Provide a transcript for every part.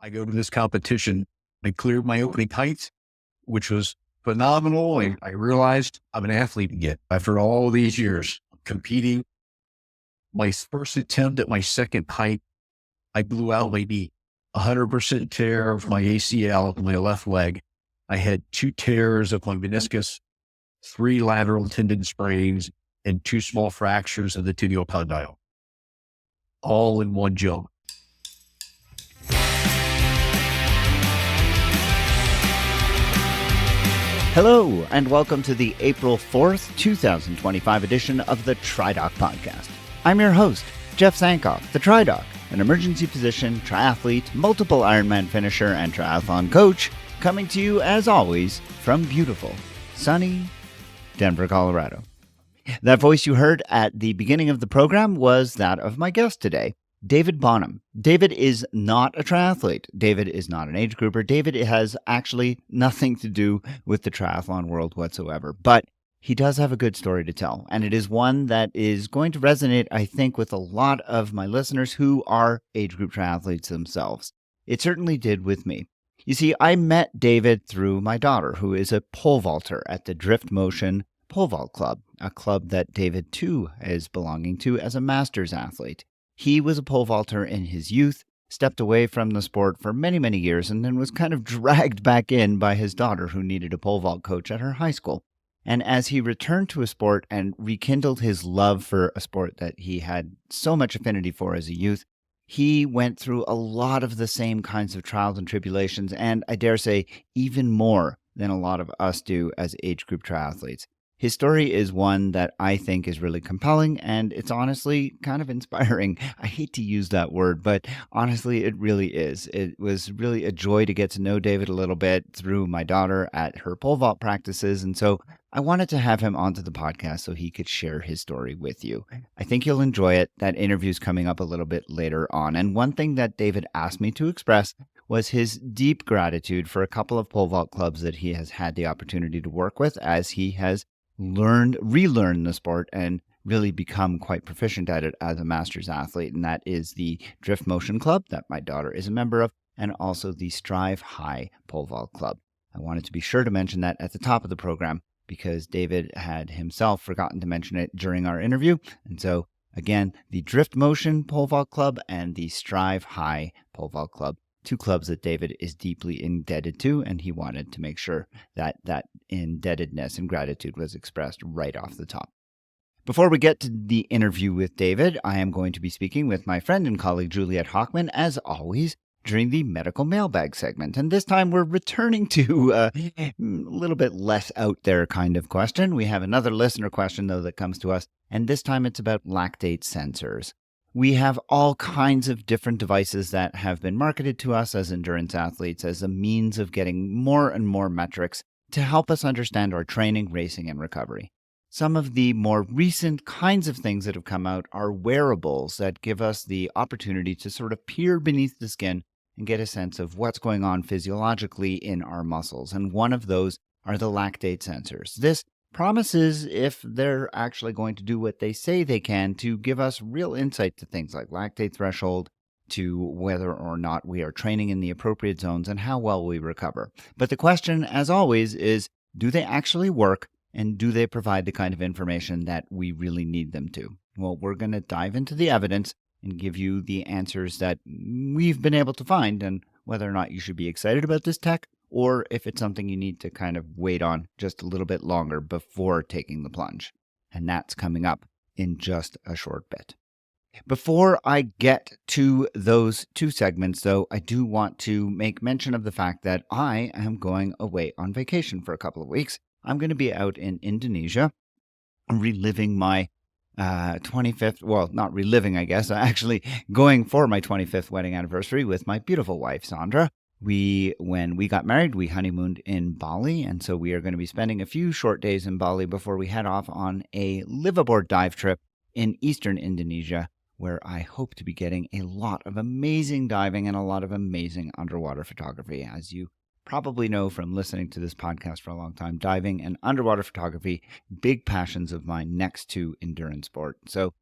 I go to this competition. I cleared my opening height, which was phenomenal. I realized I'm an athlete again. After all these years competing, my first attempt at my second height, I blew out my knee, 100% tear of my ACL in my left leg. I had 2 tears of my meniscus, 3 lateral tendon sprains, and 2 small fractures of the tibial condyle, all in one jump. Hello, and welcome to the April 4th, 2025 edition of the TriDoc podcast. I'm your host, Jeff Sankoff, the TriDoc, an emergency physician, triathlete, multiple Ironman finisher, and triathlon coach, coming to you, as always, from beautiful, sunny Denver, Colorado. That voice you heard at the beginning of the program was that of my guest today, David Bonham. David is not a triathlete. David is not an age grouper. David has actually nothing to do with the triathlon world whatsoever, but he does have a good story to tell, and it is one that is going to resonate, I think, with a lot of my listeners who are age group triathletes themselves. It certainly did with me. You see, I met David through my daughter, who is a pole vaulter at the Drift Motion Pole Vault Club, a club that David, too, is belonging to as a master's athlete. He was a pole vaulter in his youth, stepped away from the sport for many, many years, and then was kind of dragged back in by his daughter, who needed a pole vault coach at her high school. And as he returned to a sport and rekindled his love for a sport that he had so much affinity for as a youth, he went through a lot of the same kinds of trials and tribulations, and I dare say even more than a lot of us do as age group triathletes. His story is one that I think is really compelling, and it's honestly kind of inspiring. I hate to use that word, but honestly, it really is. It was really a joy to get to know David a little bit through my daughter at her pole vault practices, and so I wanted to have him onto the podcast so he could share his story with you. I think you'll enjoy it. That interview's coming up a little bit later on, and one thing that David asked me to express was his deep gratitude for a couple of pole vault clubs that he has had the opportunity to work with as he has relearn the sport and really become quite proficient at it as a master's athlete. And that is the Drift Motion Club that my daughter is a member of, and also the Strive High Pole Vault Club. I wanted to be sure to mention that at the top of the program because David had himself forgotten to mention it during our interview. And so, again, the Drift Motion Pole Vault Club and the Strive High Pole Vault Club, 2 clubs that David is deeply indebted to, and he wanted to make sure that that indebtedness and gratitude was expressed right off the top. Before we get to the interview with David, I am going to be speaking with my friend and colleague Juliet Hochman, as always, during the medical mailbag segment. And this time we're returning to a little bit less out there kind of question. We have another listener question, though, that comes to us, and this time it's about lactate sensors. We have all kinds of different devices that have been marketed to us as endurance athletes as a means of getting more and more metrics to help us understand our training, racing, and recovery. Some of the more recent kinds of things that have come out are wearables that give us the opportunity to sort of peer beneath the skin and get a sense of what's going on physiologically in our muscles. And one of those are the lactate sensors. This promises, if they're actually going to do what they say they can, to give us real insight to things like lactate threshold, to whether or not we are training in the appropriate zones and how well we recover. But the question, as always, is do they actually work and do they provide the kind of information that we really need them to? Well, we're going to dive into the evidence and give you the answers that we've been able to find and whether or not you should be excited about this tech or if it's something you need to kind of wait on just a little bit longer before taking the plunge. And that's coming up in just a short bit. Before I get to those 2 segments, though, I do want to make mention of the fact that I am going away on vacation for a couple of weeks. I'm going to be out in Indonesia, reliving my 25th, well, not reliving, I guess, actually going for my 25th wedding anniversary with my beautiful wife, Sandra. When we got married, we honeymooned in Bali, and so we are going to be spending a few short days in Bali before we head off on a liveaboard dive trip in eastern Indonesia, where I hope to be getting a lot of amazing diving and a lot of amazing underwater photography. As you probably know from listening to this podcast for a long time, diving and underwater photography, big passions of mine next to endurance sport. So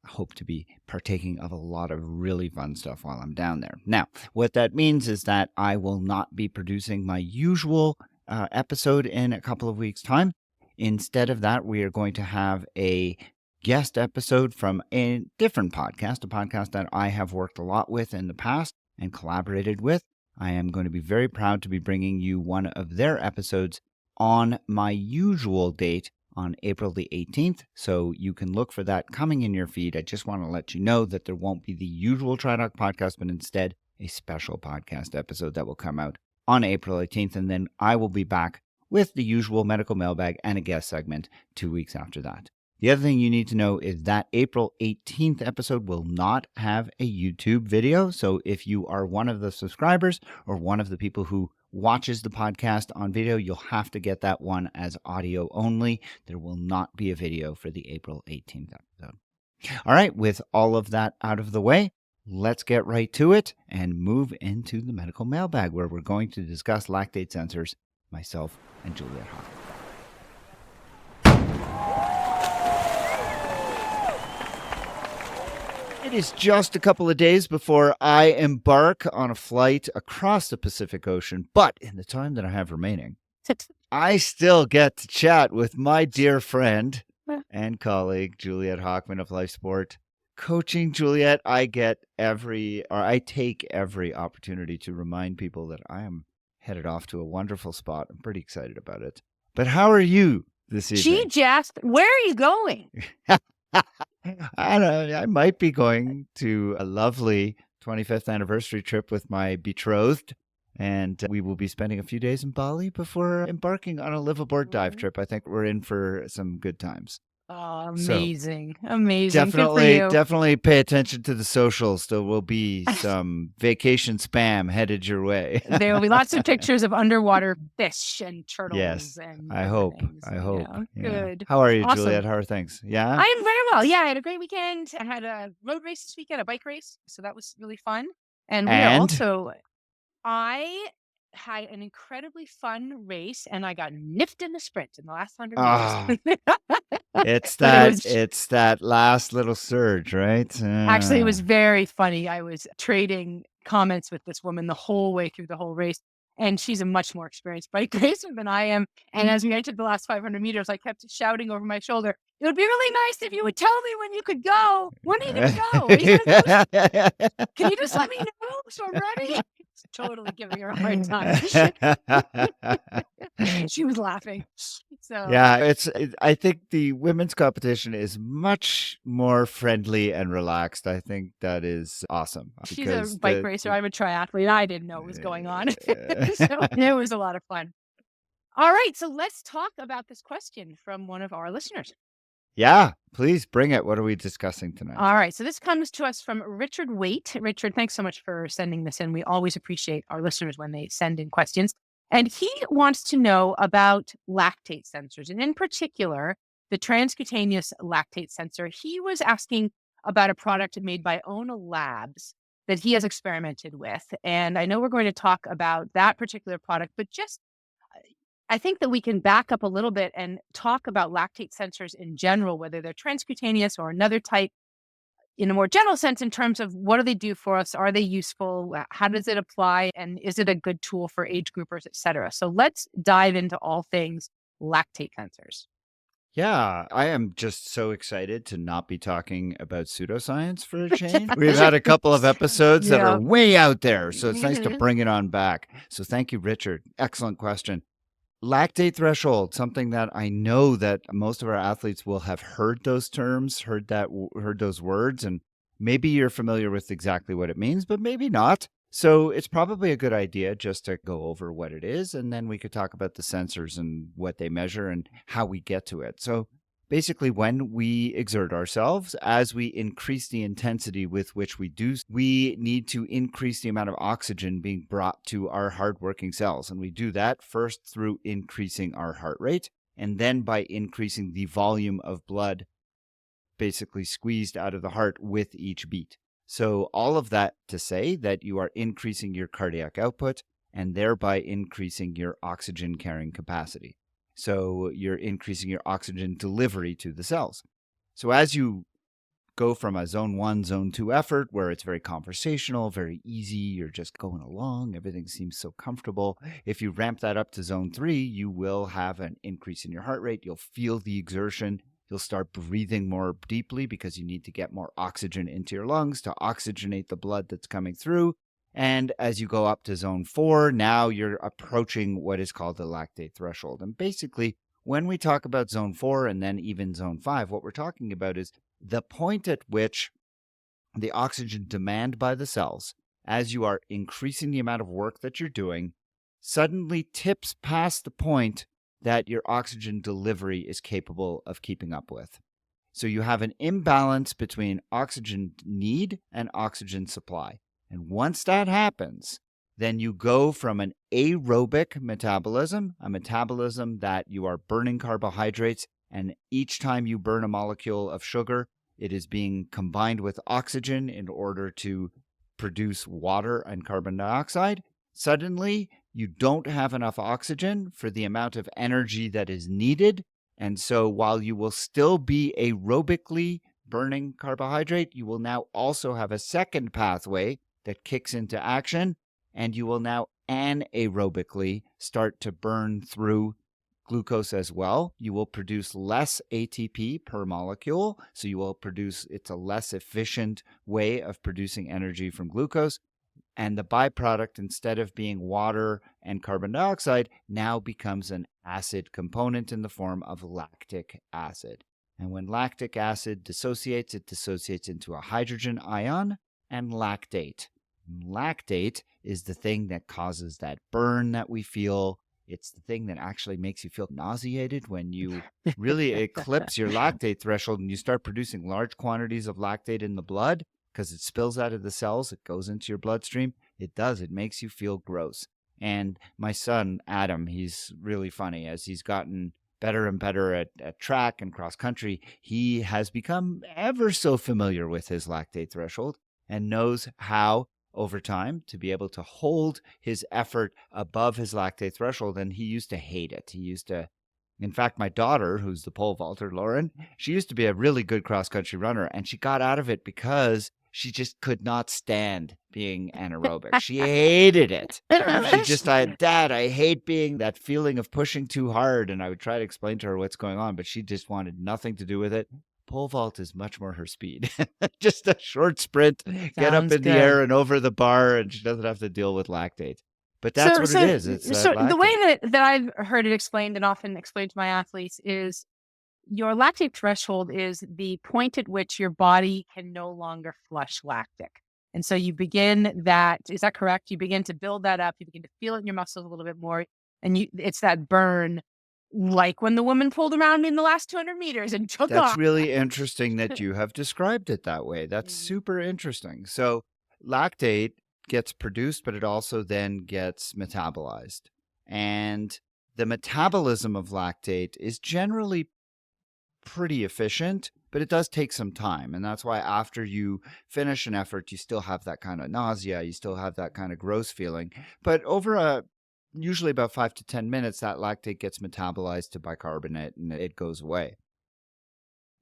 hope to be partaking of a lot of really fun stuff while I'm down there. Now, what that means is that I will not be producing my usual episode in a couple of weeks' time. Instead of that, we are going to have a guest episode from a different podcast, a podcast that I have worked a lot with in the past and collaborated with. I am going to be very proud to be bringing you one of their episodes on my usual date on April the 18th. So you can look for that coming in your feed. I just want to let you know that there won't be the usual TriDoc podcast, but instead a special podcast episode that will come out on April 18th. And then I will be back with the usual medical mailbag and a guest segment 2 weeks after that. The other thing you need to know is that April 18th episode will not have a YouTube video. So if you are one of the subscribers or one of the people who watches the podcast on video, you'll have to get that one as audio only. There will not be a video for the April 18th episode. All right, with all of that out of the way, let's get right to it and move into the medical mailbag, where we're going to discuss lactate sensors, myself and Juliet Hawk. It is just a couple of days before I embark on a flight across the Pacific Ocean, but in the time that I have remaining, I still get to chat with my dear friend and colleague, Juliet Hockman of Life Sport Coaching. Juliet, I take every opportunity to remind people that I am headed off to a wonderful spot. I'm pretty excited about it. But how are you this evening? Gee, Jeff, where are you going? I don't know. I might be going to a lovely 25th anniversary trip with my betrothed, and we will be spending a few days in Bali before embarking on a liveaboard dive trip. I think we're in for some good times. Oh, amazing. Amazing. Definitely pay attention to the socials. There will be some vacation spam headed your way. There will be lots of pictures of underwater fish and turtles. Yes, and I hope. Yeah. Good. How are you, Awesome. Juliet? How are things? Yeah? I am very well. Yeah, I had a great weekend. I had a road race this weekend, a bike race. So that was really fun. I had an incredibly fun race, and I got nipped in the sprint in the last 100 meters. It's that last little surge, right? Actually, it was very funny. I was trading comments with this woman the whole way through the whole race, and she's a much more experienced bike racer than I am. And as we entered the last 500 meters, I kept shouting over my shoulder, "It would be really nice if you would tell me when you could go. When are you going to go? Are you gonna go? Can you just let me know so I'm ready?" Totally giving her a hard time. She was laughing. So yeah, I think the women's competition is much more friendly and relaxed. I think that is awesome. She's a bike racer. I'm a triathlete. I didn't know what was going on. So it was a lot of fun. All right, so let's talk about this question from one of our listeners. Yeah, please bring it. What are we discussing tonight? All right. So this comes to us from Richard Waite. Richard, thanks so much for sending this in. We always appreciate our listeners when they send in questions. And he wants to know about lactate sensors, and in particular, the transcutaneous lactate sensor. He was asking about a product made by Ona Labs that he has experimented with. And I know we're going to talk about that particular product, but I think that we can back up a little bit and talk about lactate sensors in general, whether they're transcutaneous or another type, in a more general sense, in terms of what do they do for us? Are they useful? How does it apply? And is it a good tool for age groupers, et cetera? So let's dive into all things lactate sensors. Yeah, I am just so excited to not be talking about pseudoscience for a change. We've had a couple of episodes that are way out there, so it's nice to bring it on back. So thank you, Richard. Excellent question. Lactate threshold, something that I know that most of our athletes will have heard those terms, heard those words, and maybe you're familiar with exactly what it means, but maybe not. So it's probably a good idea just to go over what it is, and then we could talk about the sensors and what they measure and how we get to it. So basically, when we exert ourselves, as we increase the intensity with which we do, we need to increase the amount of oxygen being brought to our hardworking cells. And we do that first through increasing our heart rate, and then by increasing the volume of blood basically squeezed out of the heart with each beat. So all of that to say that you are increasing your cardiac output and thereby increasing your oxygen carrying capacity. So you're increasing your oxygen delivery to the cells. So as you go from a zone 1, zone 2 effort where it's very conversational, very easy, you're just going along, everything seems so comfortable. If you ramp that up to zone 3, you will have an increase in your heart rate. You'll feel the exertion. You'll start breathing more deeply because you need to get more oxygen into your lungs to oxygenate the blood that's coming through. And as you go up to zone 4, now you're approaching what is called the lactate threshold. And basically, when we talk about zone 4 and then even zone 5, what we're talking about is the point at which the oxygen demand by the cells, as you are increasing the amount of work that you're doing, suddenly tips past the point that your oxygen delivery is capable of keeping up with. So you have an imbalance between oxygen need and oxygen supply. And once that happens, then you go from an aerobic metabolism, a metabolism that you are burning carbohydrates, and each time you burn a molecule of sugar, it is being combined with oxygen in order to produce water and carbon dioxide. Suddenly, you don't have enough oxygen for the amount of energy that is needed. And so while you will still be aerobically burning carbohydrate, you will now also have a second pathway that kicks into action, and you will now anaerobically start to burn through glucose as well. You will produce less ATP per molecule, so you will produce, it's a less efficient way of producing energy from glucose. And the byproduct, instead of being water and carbon dioxide, now becomes an acid component in the form of lactic acid. And when lactic acid dissociates, it dissociates into a hydrogen ion and lactate. Lactate is the thing that causes that burn that we feel. It's the thing that actually makes you feel nauseated when you really eclipse your lactate threshold and you start producing large quantities of lactate in the blood because it spills out of the cells. It goes into your bloodstream. It does. It makes you feel gross. And my son, Adam, he's really funny. As he's gotten better and better at track and cross country, he has become ever so familiar with his lactate threshold and knows how over time to be able to hold his effort above his lactate threshold. And he used to hate it. In fact, my daughter, who's the pole vaulter, Lauren, she used to be a really good cross-country runner, and she got out of it because she just could not stand being anaerobic. She hated it. Dad, I hate being that feeling of pushing too hard. And I would try to explain to her what's going on, but she just wanted nothing to do with it. Pole vault is much more her speed. Just a short sprint, get up in the air and over the bar, and she doesn't have to deal with lactate. But that's what it is. It's the way that I've heard it explained and often explained to my athletes is your lactate threshold is the point at which your body can no longer flush lactic. And so you begin that, is that correct? You begin to build that up. You begin to feel it in your muscles a little bit more. And it's that burn, like when the woman pulled around me in the last 200 meters and took off. That's really interesting that you have described it that way. That's super interesting. So lactate gets produced, but it also then gets metabolized. And the metabolism of lactate is generally pretty efficient, but it does take some time. And that's why after you finish an effort, you still have that kind of nausea, you still have that kind of gross feeling. But over usually about 5 to 10 minutes, that lactate gets metabolized to bicarbonate and it goes away.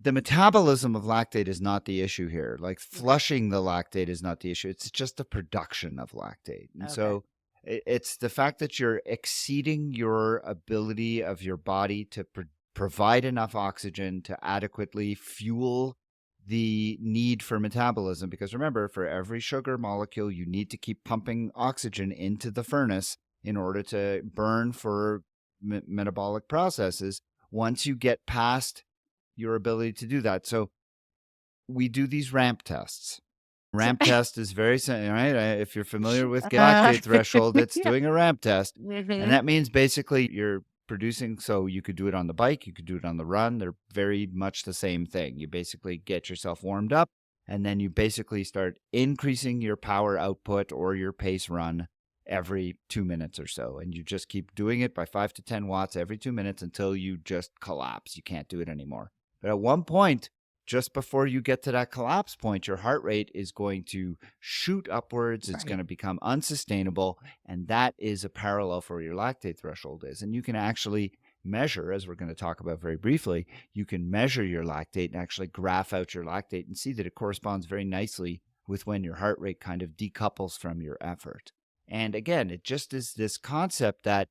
The metabolism of lactate is not the issue here. Like flushing the lactate is not the issue. It's just the production of lactate. And so it's the fact that you're exceeding your ability of your body to provide enough oxygen to adequately fuel the need for metabolism. Because remember, for every sugar molecule, you need to keep pumping oxygen into the furnace in order to burn for metabolic processes once you get past your ability to do that. So we do these ramp tests. Ramp test is very simple, right? If you're familiar with lactate threshold, it's doing a ramp test. And that means basically you're producing, so you could do it on the bike, you could do it on the run. They're very much the same thing. You basically get yourself warmed up, and then you basically start increasing your power output or your pace run every 2 minutes or so. And you just keep doing it by 5 to 10 watts every 2 minutes until you just collapse. You can't do it anymore. But at one point, just before you get to that collapse point, your heart rate is going to shoot upwards. It's going to become unsustainable. And that is a parallel for where your lactate threshold is. And you can actually measure, as we're going to talk about very briefly, you can measure your lactate and actually graph out your lactate and see that it corresponds very nicely with when your heart rate kind of decouples from your effort. And again, it just is this concept that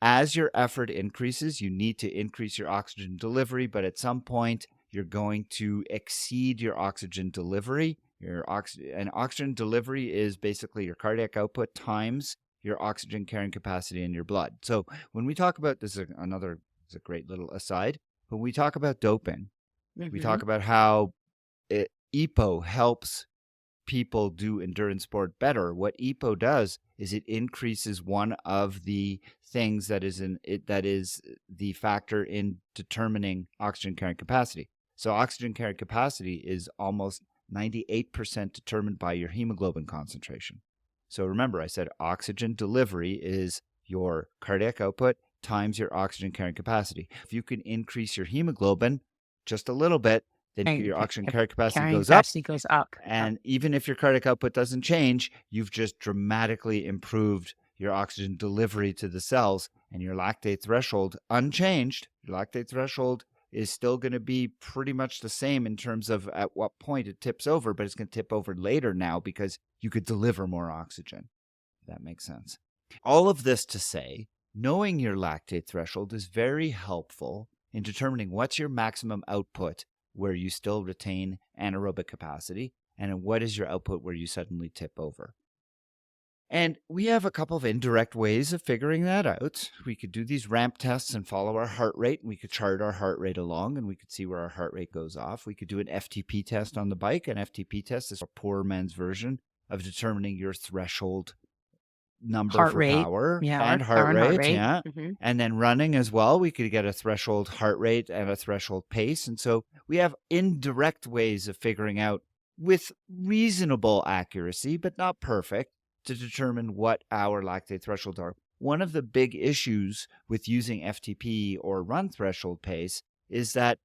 as your effort increases, you need to increase your oxygen delivery, but at some point you're going to exceed your oxygen delivery. And oxygen delivery is basically your cardiac output times your oxygen carrying capacity in your blood. So when we talk about this, is a great little aside. When we talk about doping, we talk about how EPO helps people do endurance sport better. What EPO does is it increases one of the things that is the factor in determining oxygen carrying capacity. So oxygen carrying capacity is almost 98% determined by your hemoglobin concentration. So remember, I said oxygen delivery is your cardiac output times your oxygen carrying capacity. If you can increase your hemoglobin just a little bit, then your oxygen carrying capacity goes up. And even if your cardiac output doesn't change, you've just dramatically improved your oxygen delivery to the cells, and your lactate threshold unchanged. Your lactate threshold is still going to be pretty much the same in terms of at what point it tips over, but it's going to tip over later now because you could deliver more oxygen. If that makes sense. All of this to say, knowing your lactate threshold is very helpful in determining what's your maximum output where you still retain anaerobic capacity, and what is your output where you suddenly tip over. And we have a couple of indirect ways of figuring that out. We could do these ramp tests and follow our heart rate. We could chart our heart rate along, and we could see where our heart rate goes off. We could do an FTP test on the bike. An FTP test is a poor man's version of determining your threshold number heart for rate. power and heart rate. Yeah. Mm-hmm. And then running as well, we could get a threshold heart rate and a threshold pace. And so we have indirect ways of figuring out with reasonable accuracy, but not perfect, to determine what our lactate thresholds are. One of the big issues with using FTP or run threshold pace is that,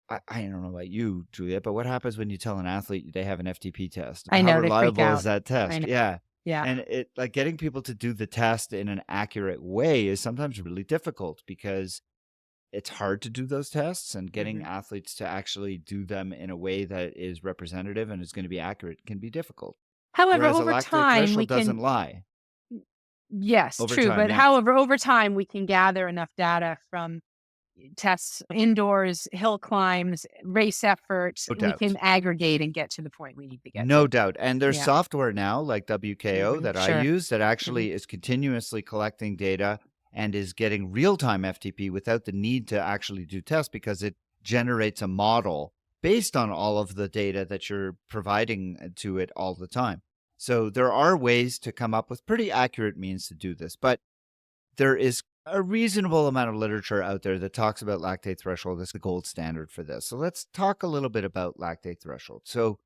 I don't know about you, Juliet, but what happens when you tell an athlete they have an FTP test? I know, How they freak reliable out. is that test? Yeah. Yeah. And it like getting people to do the test in an accurate way is sometimes really difficult because it's hard to do those tests, and getting athletes to actually do them in a way that is representative and is going to be accurate can be difficult. However, Whereas over a lactate time, threshold we doesn't can. lie. Yes, Over true. time, But yeah. however, over time, we can gather enough data from tests indoors, hill climbs, race efforts. No We doubt. can aggregate and get to the point we need to get No to. doubt. And there's Yeah. software now like WKO that I Sure. use that actually is continuously collecting data and is getting real-time FTP without the need to actually do tests, because it generates a model based on all of the data that you're providing to it all the time. So there are ways to come up with pretty accurate means to do this, but there is a reasonable amount of literature out there that talks about lactate threshold as the gold standard for this. So let's talk a little bit about lactate threshold. So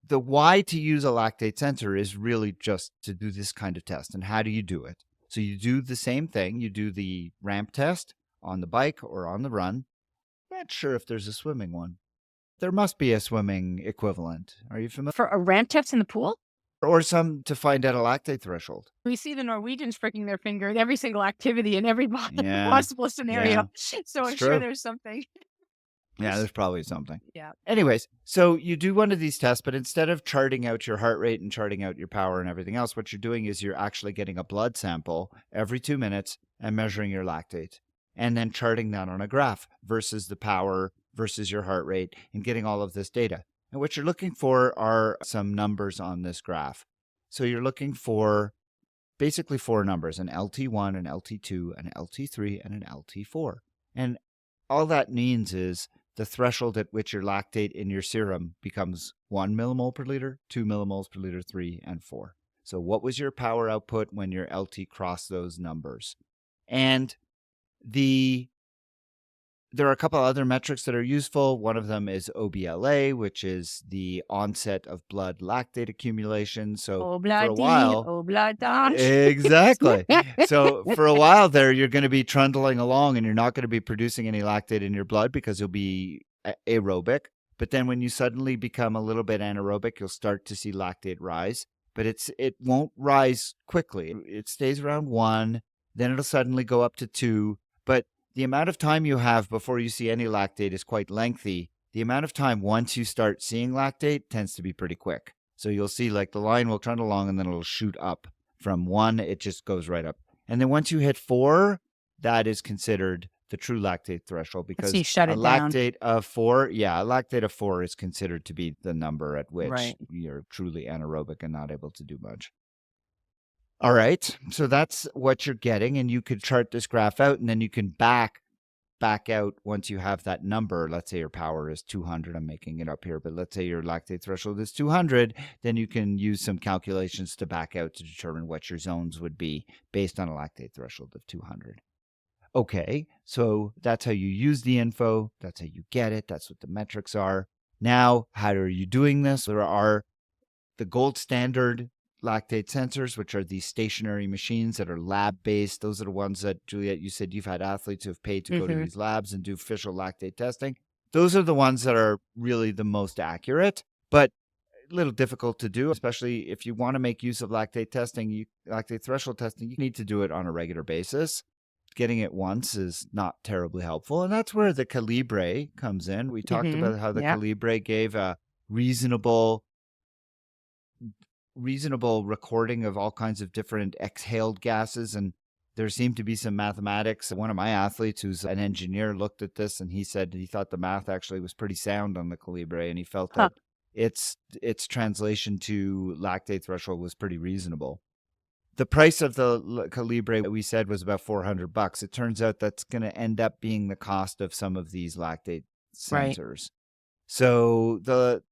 the why to use a lactate sensor is really just to do this kind of test. And how do you do it? So you do the same thing. You do the ramp test on the bike or on the run. Not sure if there's a swimming one. There must be a swimming equivalent. Are you familiar? For a ramp test in the pool? Or some to find out a lactate threshold. We see the Norwegians pricking their finger at every single activity in every Yeah. possible scenario. Yeah. So I'm It's sure true. there's something. Yeah, there's probably something. Yeah. Anyways, so you do one of these tests, but instead of charting out your heart rate and charting out your power and everything else, what you're doing is you're actually getting a blood sample every 2 minutes and measuring your lactate, and then charting that on a graph versus the power versus your heart rate and getting all of this data. And what you're looking for are some numbers on this graph. So you're looking for basically 4 numbers, an LT1, an LT2, an LT3, and an LT4. And all that means is the threshold at which your lactate in your serum becomes 1 millimole per liter, 2 millimoles per liter, 3, and 4. So what was your power output when your LT crossed those numbers? And there are a couple other metrics that are useful. One of them is OBLA, which is the onset of blood lactate accumulation. So for a while, exactly. So for a while there, you're going to be trundling along and you're not going to be producing any lactate in your blood because you'll be aerobic. But then when you suddenly become a little bit anaerobic, you'll start to see lactate rise. But it won't rise quickly. It stays around 1, then it'll suddenly go up to 2. But the amount of time you have before you see any lactate is quite lengthy. The amount of time once you start seeing lactate tends to be pretty quick. So you'll see like the line will trundle along and then it'll shoot up. From 1, it just goes right up. And then once you hit 4, that is considered the true lactate threshold, because So you shut a it down. lactate of 4, a lactate of 4 is considered to be the number at which Right. you're truly anaerobic and not able to do much. All right, so that's what you're getting, and you could chart this graph out, and then you can back out once you have that number. Let's say your power is 200. I'm making it up here, but let's say your lactate threshold is 200. Then you can use some calculations to back out to determine what your zones would be based on a lactate threshold of 200. Okay, so that's how you use the info. That's how you get it. That's what the metrics are. Now, how are you doing this? There are the gold standard lactate sensors, which are these stationary machines that are lab-based. Those are the ones that, Juliet, you said you've had athletes who have paid to go to these labs and do official lactate testing. Those are the ones that are really the most accurate, but a little difficult to do, especially if you want to make use of lactate testing, lactate threshold testing, you need to do it on a regular basis. Getting it once is not terribly helpful, and that's where the Calibre comes in. We talked about how the Calibre gave a reasonable recording of all kinds of different exhaled gases, and there seemed to be some mathematics. One of my athletes, who's an engineer, looked at this and he said he thought the math actually was pretty sound on the Calibre, and he felt that its translation to lactate threshold was pretty reasonable. The price of the Calibre, we said, was about $400. It turns out that's going to end up being the cost of some of these lactate sensors. Right. So the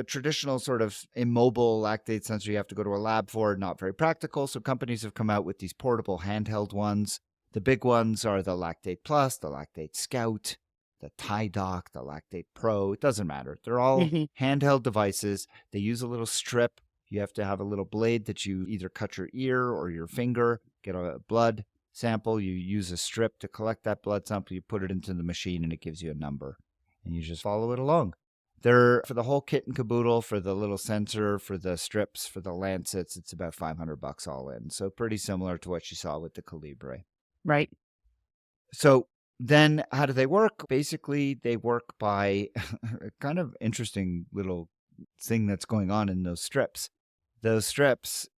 traditional sort of immobile lactate sensor you have to go to a lab for, not very practical. So companies have come out with these portable handheld ones. The big ones are the Lactate Plus, the Lactate Scout, the TriDoc, the Lactate Pro. It doesn't matter. They're all handheld devices. They use a little strip. You have to have a little blade that you either cut your ear or your finger, get a blood sample. You use a strip to collect that blood sample. You put it into the machine and it gives you a number. And you just follow it along. They're, for the whole kit and caboodle, for the little sensor, for the strips, for the lancets, it's about $500 all in. So pretty similar to what you saw with the Calibre. Right. So then how do they work? Basically, they work by a kind of interesting little thing that's going on in those strips. Those strips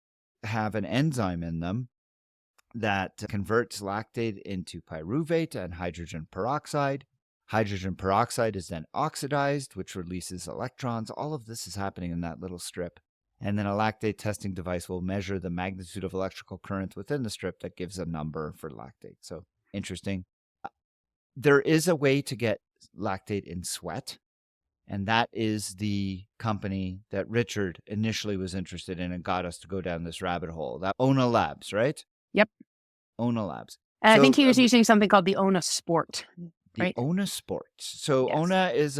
have an enzyme in them that converts lactate into pyruvate and hydrogen peroxide. Hydrogen peroxide is then oxidized, which releases electrons. All of this is happening in that little strip. And then a lactate testing device will measure the magnitude of electrical current within the strip that gives a number for lactate. So interesting. There is a way to get lactate in sweat. And that is the company that Richard initially was interested in and got us to go down this rabbit hole. That Ona Labs, right? Yep. Ona Labs. And I think he was using something called the Ona Sport. The Ona Sport. So yes.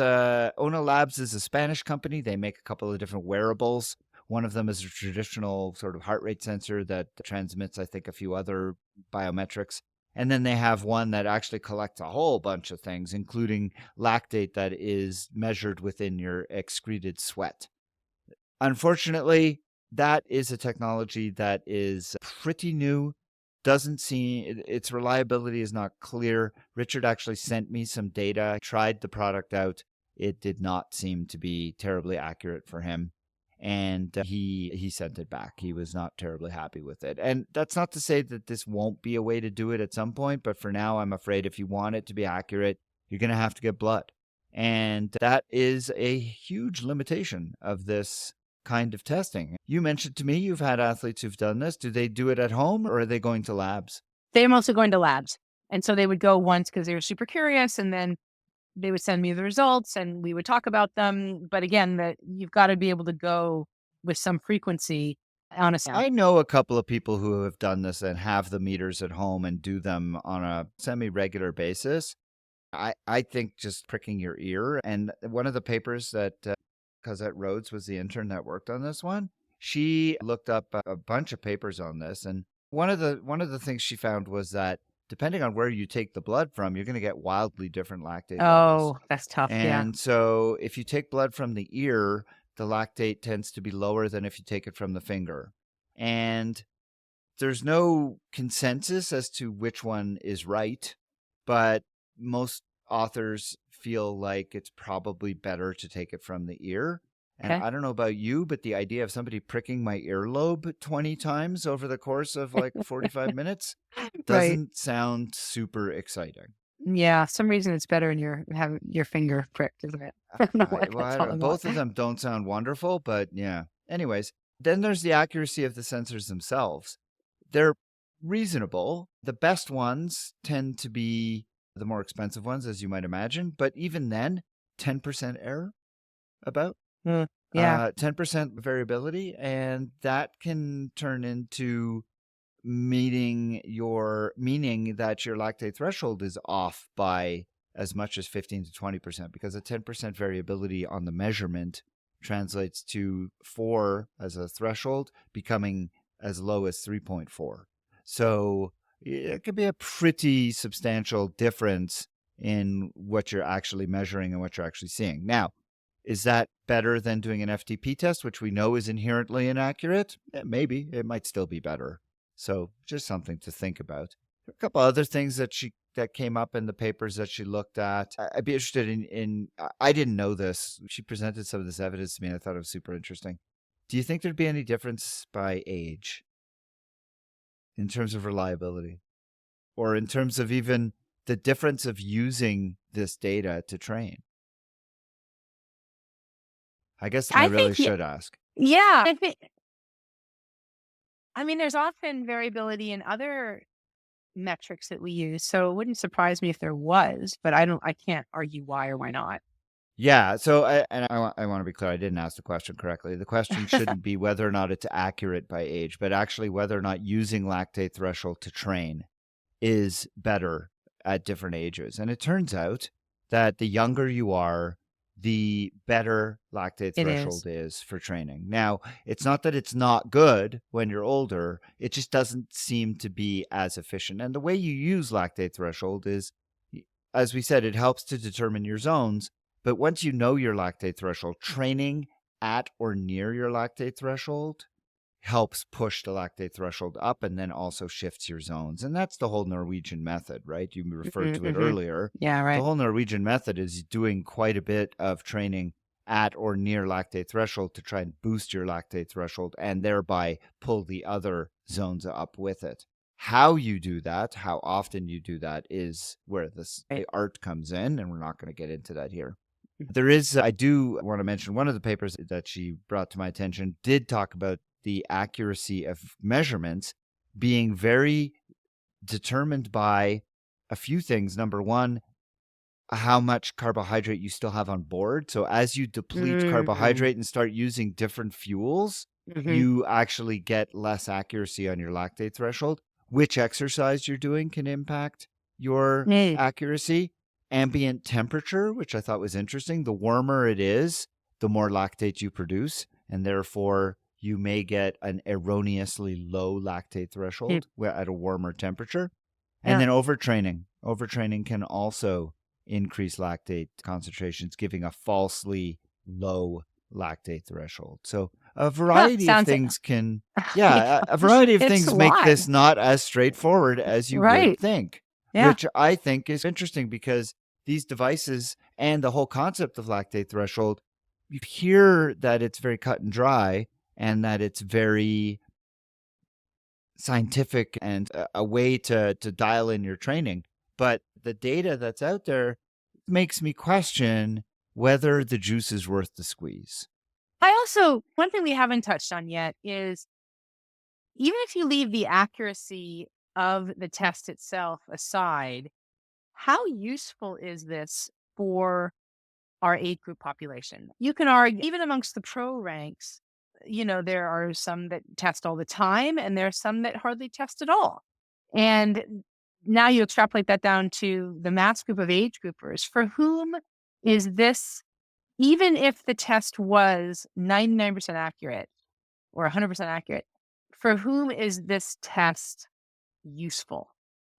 Ona Labs is a Spanish company. They make a couple of different wearables. One of them is a traditional sort of heart rate sensor that transmits, I think, a few other biometrics. And then they have one that actually collects a whole bunch of things, including lactate that is measured within your excreted sweat. Unfortunately, that is a technology that is pretty new. Doesn't seem, its reliability is not clear. Richard actually sent me some data. I tried the product out. It did not seem to be terribly accurate for him. And he sent it back. He was not terribly happy with it. And that's not to say that this won't be a way to do it at some point. But for now, I'm afraid if you want it to be accurate, you're going to have to get blood. And that is a huge limitation of this kind of testing. You mentioned to me you've had athletes who've done this. Do they do it at home or are they going to labs? They're mostly going to labs. And so they would go once because they were super curious, and then they would send me the results and we would talk about them. But again, you've got to be able to go with some frequency. Honestly, I know a couple of people who have done this and have the meters at home and do them on a semi-regular basis. I think just pricking your ear. And one of the papers that Cosette Rhodes was the intern that worked on this one. She looked up a bunch of papers on this, and one of the things she found was that depending on where you take the blood from, you're going to get wildly different lactate levels. Oh, that's tough. And so if you take blood from the ear, the lactate tends to be lower than if you take it from the finger. And there's no consensus as to which one is right. but most authors feel like it's probably better to take it from the ear. And Okay. I don't know about you, but the idea of somebody pricking my earlobe 20 times over the course of like 45 minutes Right. doesn't sound super exciting. Yeah. Some reason it's better in having your finger pricked, isn't it? I don't know what that's all about. Both of them don't sound wonderful, but yeah. Anyways, then there's the accuracy of the sensors themselves. They're reasonable. The best ones tend to be the more expensive ones, as you might imagine. But even then, 10% error, about. Yeah. 10% variability, and that can turn into meaning that your lactate threshold is off by as much as 15 to 20%, because a 10% variability on the measurement translates to 4 as a threshold becoming as low as 3.4. So it could be a pretty substantial difference in what you're actually measuring and what you're actually seeing. Now, is that better than doing an FTP test, which we know is inherently inaccurate? Maybe. It might still be better. So just something to think about. A couple other things that came up in the papers that she looked at. I'd be interested in I didn't know this. She presented some of this evidence to me, and I thought it was super interesting. Do you think there'd be any difference by age in terms of reliability, or in terms of even the difference of using this data to train? I guess I really should ask. Yeah. I mean, there's often variability in other metrics that we use, so it wouldn't surprise me if there was, but I can't argue why or why not. Yeah. So I want to be clear. I didn't ask the question correctly. The question shouldn't be whether or not it's accurate by age, but actually whether or not using lactate threshold to train is better at different ages. And it turns out that the younger you are, the better lactate threshold is for training. Now, it's not that it's not good when you're older. It just doesn't seem to be as efficient. And the way you use lactate threshold is, as we said, it helps to determine your zones. But once you know your lactate threshold, training at or near your lactate threshold helps push the lactate threshold up, and then also shifts your zones. And that's the whole Norwegian method, right? You referred to it earlier. Yeah, right. The whole Norwegian method is doing quite a bit of training at or near lactate threshold to try and boost your lactate threshold and thereby pull the other zones up with it. How you do that, how often you do that, is where the art comes in, and we're not going to get into that here. There is, I do want to mention, one of the papers that she brought to my attention did talk about the accuracy of measurements being very determined by a few things. Number one, how much carbohydrate you still have on board. So as you deplete carbohydrate and start using different fuels, you actually get less accuracy on your lactate threshold. Which exercise you're doing can impact your accuracy. Ambient temperature, which I thought was interesting. The warmer it is, the more lactate you produce, and therefore you may get an erroneously low lactate threshold at a warmer temperature. And then overtraining. Overtraining can also increase lactate concentrations, giving a falsely low lactate threshold. So a variety of things can, a variety of things make this not as straightforward as you would think, which I think is interesting, because these devices and the whole concept of lactate threshold, you hear that it's very cut and dry and that it's very scientific and a way to dial in your training. But the data that's out there makes me question whether the juice is worth the squeeze. One thing we haven't touched on yet is, even if you leave the accuracy of the test itself aside, how useful is this for our age group population? You can argue, even amongst the pro ranks, there are some that test all the time, and there are some that hardly test at all. And now you extrapolate that down to the mass group of age groupers, for whom is this, even if the test was 99% accurate or 100% accurate, for whom is this test useful,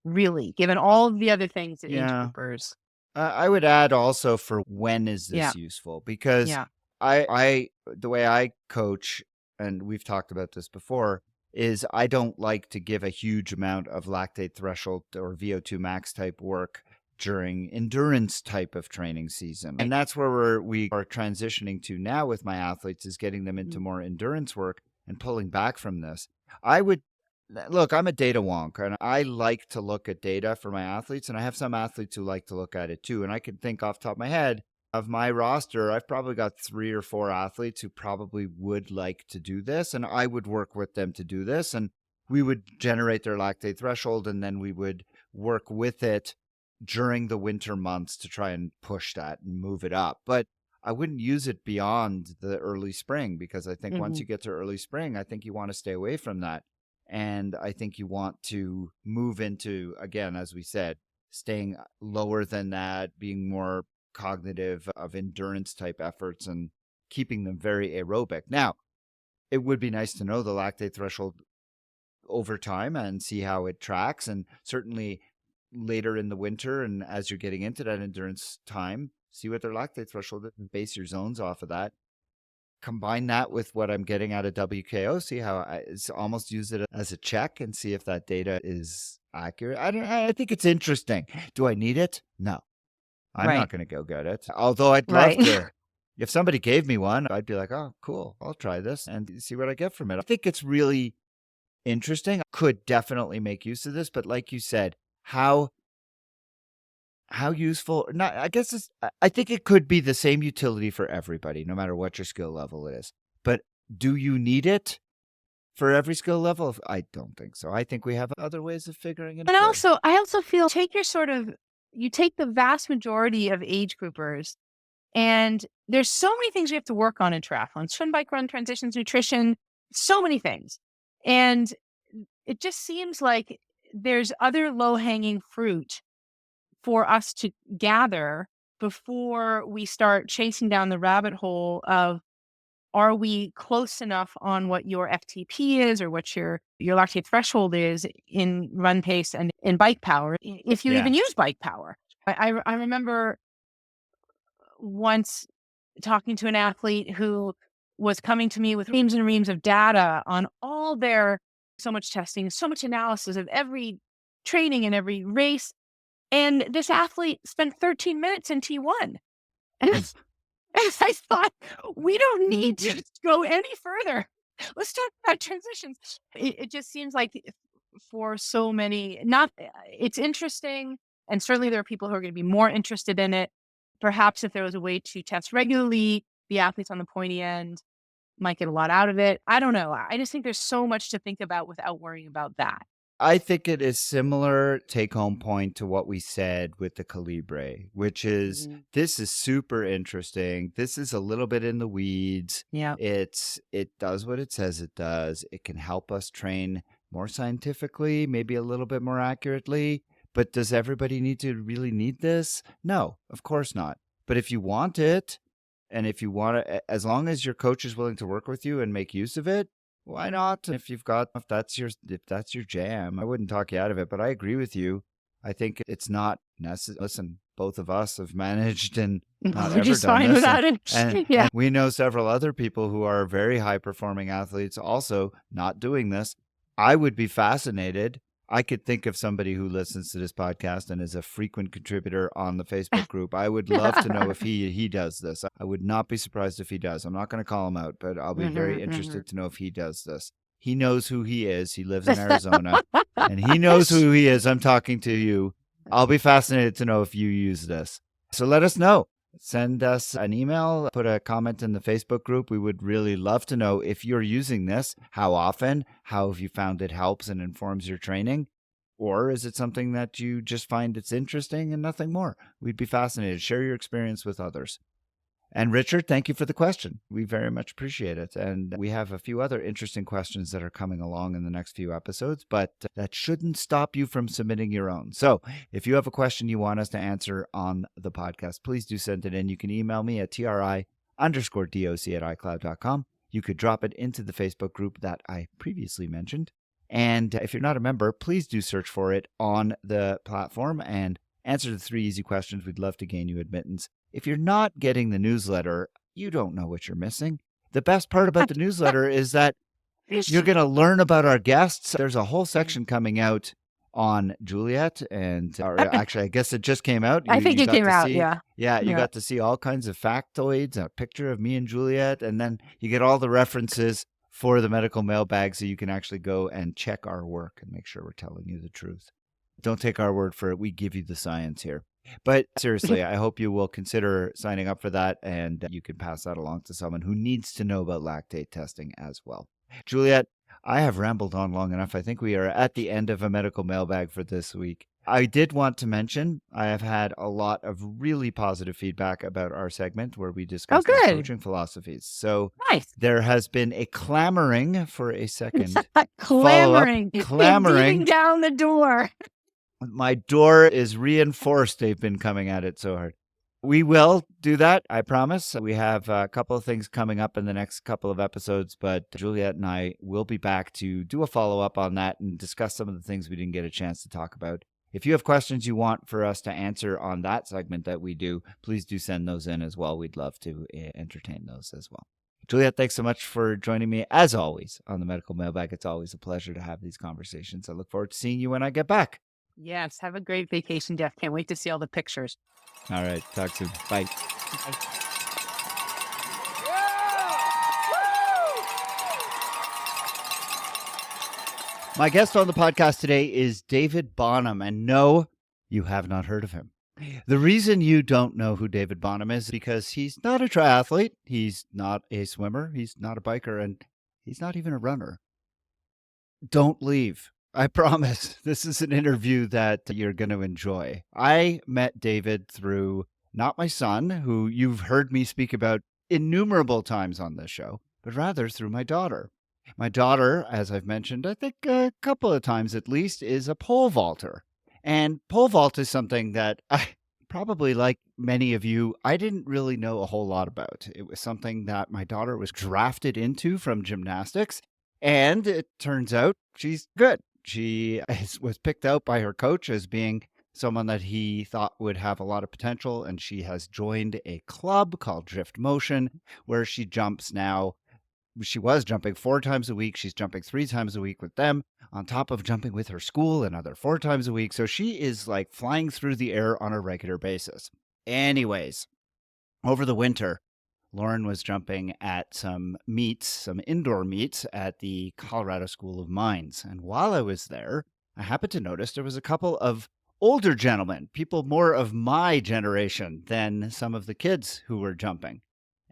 really, given all of the other things that age groupers? I would add also, for when is this useful? Because I the way I coach, and we've talked about this before, is I don't like to give a huge amount of lactate threshold or VO2 max type work during endurance type of training season. And that's where we are transitioning to now with my athletes, is getting them into more endurance work and pulling back from this. Look, I'm a data wonk, and I like to look at data for my athletes, and I have some athletes who like to look at it too. And I can think off the top of my head of my roster, I've probably got 3 or 4 athletes who probably would like to do this, and I would work with them to do this, and we would generate their lactate threshold, and then we would work with it during the winter months to try and push that and move it up. But I wouldn't use it beyond the early spring, because I think once you get to early spring, I think you want to stay away from that. And I think you want to move into, again, as we said, staying lower than that, being more cognitive of endurance type efforts and keeping them very aerobic. Now, it would be nice to know the lactate threshold over time and see how it tracks. And certainly later in the winter, and as you're getting into that endurance time, see what their lactate threshold is and base your zones off of that. Combine that with what I'm getting out of WKO, see how it's almost use it as a check and see if that data is accurate. I think it's interesting. Do I need it? No. I'm not going to go get it. Although I'd love to. If somebody gave me one, I'd be like, oh, cool. I'll try this and see what I get from it. I think it's really interesting. I could definitely make use of this, but like you said, how useful? Not, I guess I think it could be the same utility for everybody, no matter what your skill level is. But do you need it for every skill level? I don't think so. I think we have other ways of figuring it out. And I also feel you take the vast majority of age groupers, and there's so many things we have to work on in triathlon: swim, bike, run, transitions, nutrition, so many things. And it just seems like there's other low-hanging fruit for us to gather before we start chasing down the rabbit hole of, are we close enough on what your FTP is or what your lactate threshold is in run pace and in bike power, if you even use bike power. I remember once talking to an athlete who was coming to me with reams and reams of data on all their, so much testing, so much analysis of every training and every race. And this athlete spent 13 minutes in T1. And I thought, we don't need to go any further. Let's talk about transitions. It just seems like for so many, it's interesting. And certainly there are people who are going to be more interested in it. Perhaps if there was a way to test regularly, the athletes on the pointy end might get a lot out of it. I don't know. I just think there's so much to think about without worrying about that. I think it is similar take-home point to what we said with the Calibre, which is this is super interesting. This is a little bit in the weeds. Yeah, it does what it says it does. It can help us train more scientifically, maybe a little bit more accurately. But does everybody really need this? No, of course not. But if you want it, and if you want it, as long as your coach is willing to work with you and make use of it, why not? If that's your jam, I wouldn't talk you out of it, but I agree with you. I think it's not necessary. Listen, both of us have managed and not ever just done fine this. without it. And we know several other people who are very high performing athletes also not doing this. I would be fascinated. I could think of somebody who listens to this podcast and is a frequent contributor on the Facebook group. I would love to know if he does this. I would not be surprised if he does. I'm not going to call him out, but I'll be very interested to know if he does this. He knows who he is. He lives in Arizona, and he knows who he is. I'm talking to you. I'll be fascinated to know if you use this. So let us know. Send us an email, put a comment in the Facebook group. We would really love to know if you're using this, how often, how have you found it helps and informs your training, or is it something that you just find it's interesting and nothing more? We'd be fascinated. Share your experience with others. And Richard, thank you for the question. We very much appreciate it. And we have a few other interesting questions that are coming along in the next few episodes, but that shouldn't stop you from submitting your own. So if you have a question you want us to answer on the podcast, please do send it in. You can email me at tri_doc@icloud.com. You could drop it into the Facebook group that I previously mentioned. And if you're not a member, please do search for it on the platform and answer the 3 easy questions. We'd love to gain you admittance. If you're not getting the newsletter, you don't know what you're missing. The best part about the newsletter is that you're going to learn about our guests. There's a whole section coming out on Juliet. And actually, I guess it just came out. I think it came out, see, yeah. Yeah, you got to see all kinds of factoids, a picture of me and Juliet, and then you get all the references for the medical mailbag so you can actually go and check our work and make sure we're telling you the truth. Don't take our word for it. We give you the science here. But seriously, I hope you will consider signing up for that, and you can pass that along to someone who needs to know about lactate testing as well. Juliet, I have rambled on long enough. I think we are at the end of a medical mailbag for this week. I did want to mention I have had a lot of really positive feedback about our segment where we discuss our coaching philosophies. So nice. There has been a clamoring for a second clamoring beating down the door. My door is reinforced. They've been coming at it so hard. We will do that, I promise. We have a couple of things coming up in the next couple of episodes, but Juliet and I will be back to do a follow-up on that and discuss some of the things we didn't get a chance to talk about. If you have questions you want for us to answer on that segment that we do, please do send those in as well. We'd love to entertain those as well. Juliet, thanks so much for joining me, as always, on the Medical Mailbag. It's always a pleasure to have these conversations. I look forward to seeing you when I get back. Yes, have a great vacation, Jeff. Can't wait to see all the pictures. All right, talk soon. Bye. Bye. My guest on the podcast today is David Bonham, and no, you have not heard of him. The reason you don't know who David Bonham is because he's not a triathlete, he's not a swimmer, he's not a biker, and he's not even a runner. Don't leave. I promise. This is an interview that you're going to enjoy. I met David through not my son, who you've heard me speak about innumerable times on this show, but rather through my daughter. My daughter, as I've mentioned, I think a couple of times at least, is a pole vaulter. And pole vault is something that I probably, like many of you, I didn't really know a whole lot about. It was something that my daughter was drafted into from gymnastics, and it turns out she's good. She was picked out by her coach as being someone that he thought would have a lot of potential, and she has joined a club called Drift Motion, where she jumps now. She was jumping 4 times a week. She's jumping 3 times a week with them, on top of jumping with her school another 4 times a week. So she is like flying through the air on a regular basis. Anyways, over the winter, Lauren was jumping at some meets, some indoor meets at the Colorado School of Mines. And while I was there, I happened to notice there was a couple of older gentlemen, people more of my generation than some of the kids who were jumping.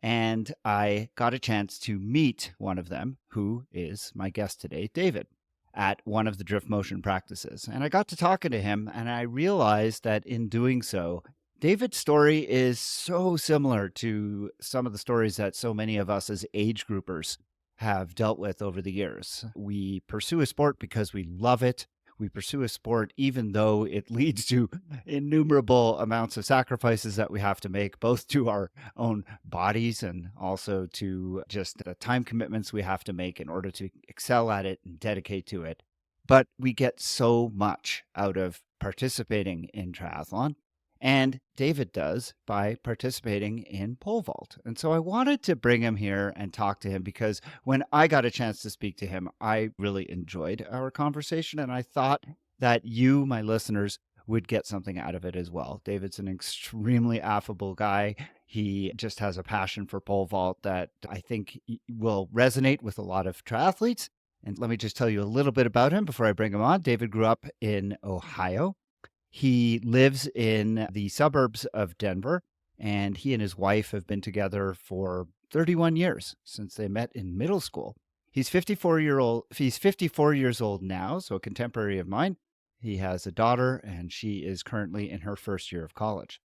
And I got a chance to meet one of them, who is my guest today, David, at one of the Drift Motion practices. And I got to talking to him, and I realized that in doing so, David's story is so similar to some of the stories that so many of us as age groupers have dealt with over the years. We pursue a sport because we love it. We pursue a sport even though it leads to innumerable amounts of sacrifices that we have to make, both to our own bodies and also to just the time commitments we have to make in order to excel at it and dedicate to it. But we get so much out of participating in triathlon. And David does by participating in pole vault. And so I wanted to bring him here and talk to him because when I got a chance to speak to him, I really enjoyed our conversation. And I thought that you, my listeners, would get something out of it as well. David's an extremely affable guy. He just has a passion for pole vault that I think will resonate with a lot of triathletes. And let me just tell you a little bit about him before I bring him on. David grew up in Ohio. He lives in the suburbs of Denver, and he and his wife have been together for 31 years since they met in middle school. He's 54 years old now, so a contemporary of mine. He has a daughter, and she is currently in her first year of college.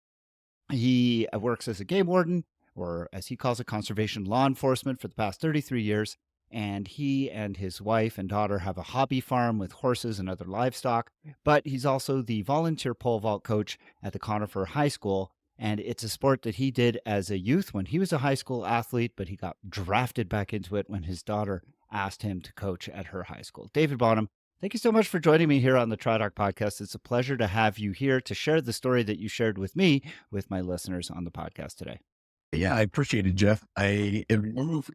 He works as a game warden, or as he calls it, conservation law enforcement for the past 33 years. And he and his wife and daughter have a hobby farm with horses and other livestock. But he's also the volunteer pole vault coach at the Conifer High School. And it's a sport that he did as a youth when he was a high school athlete, but he got drafted back into it when his daughter asked him to coach at her high school. David Bonham, thank you so much for joining me here on the TriDoc podcast. It's a pleasure to have you here to share the story that you shared with me with my listeners on the podcast today. Yeah, I appreciate it, Jeff. I am moved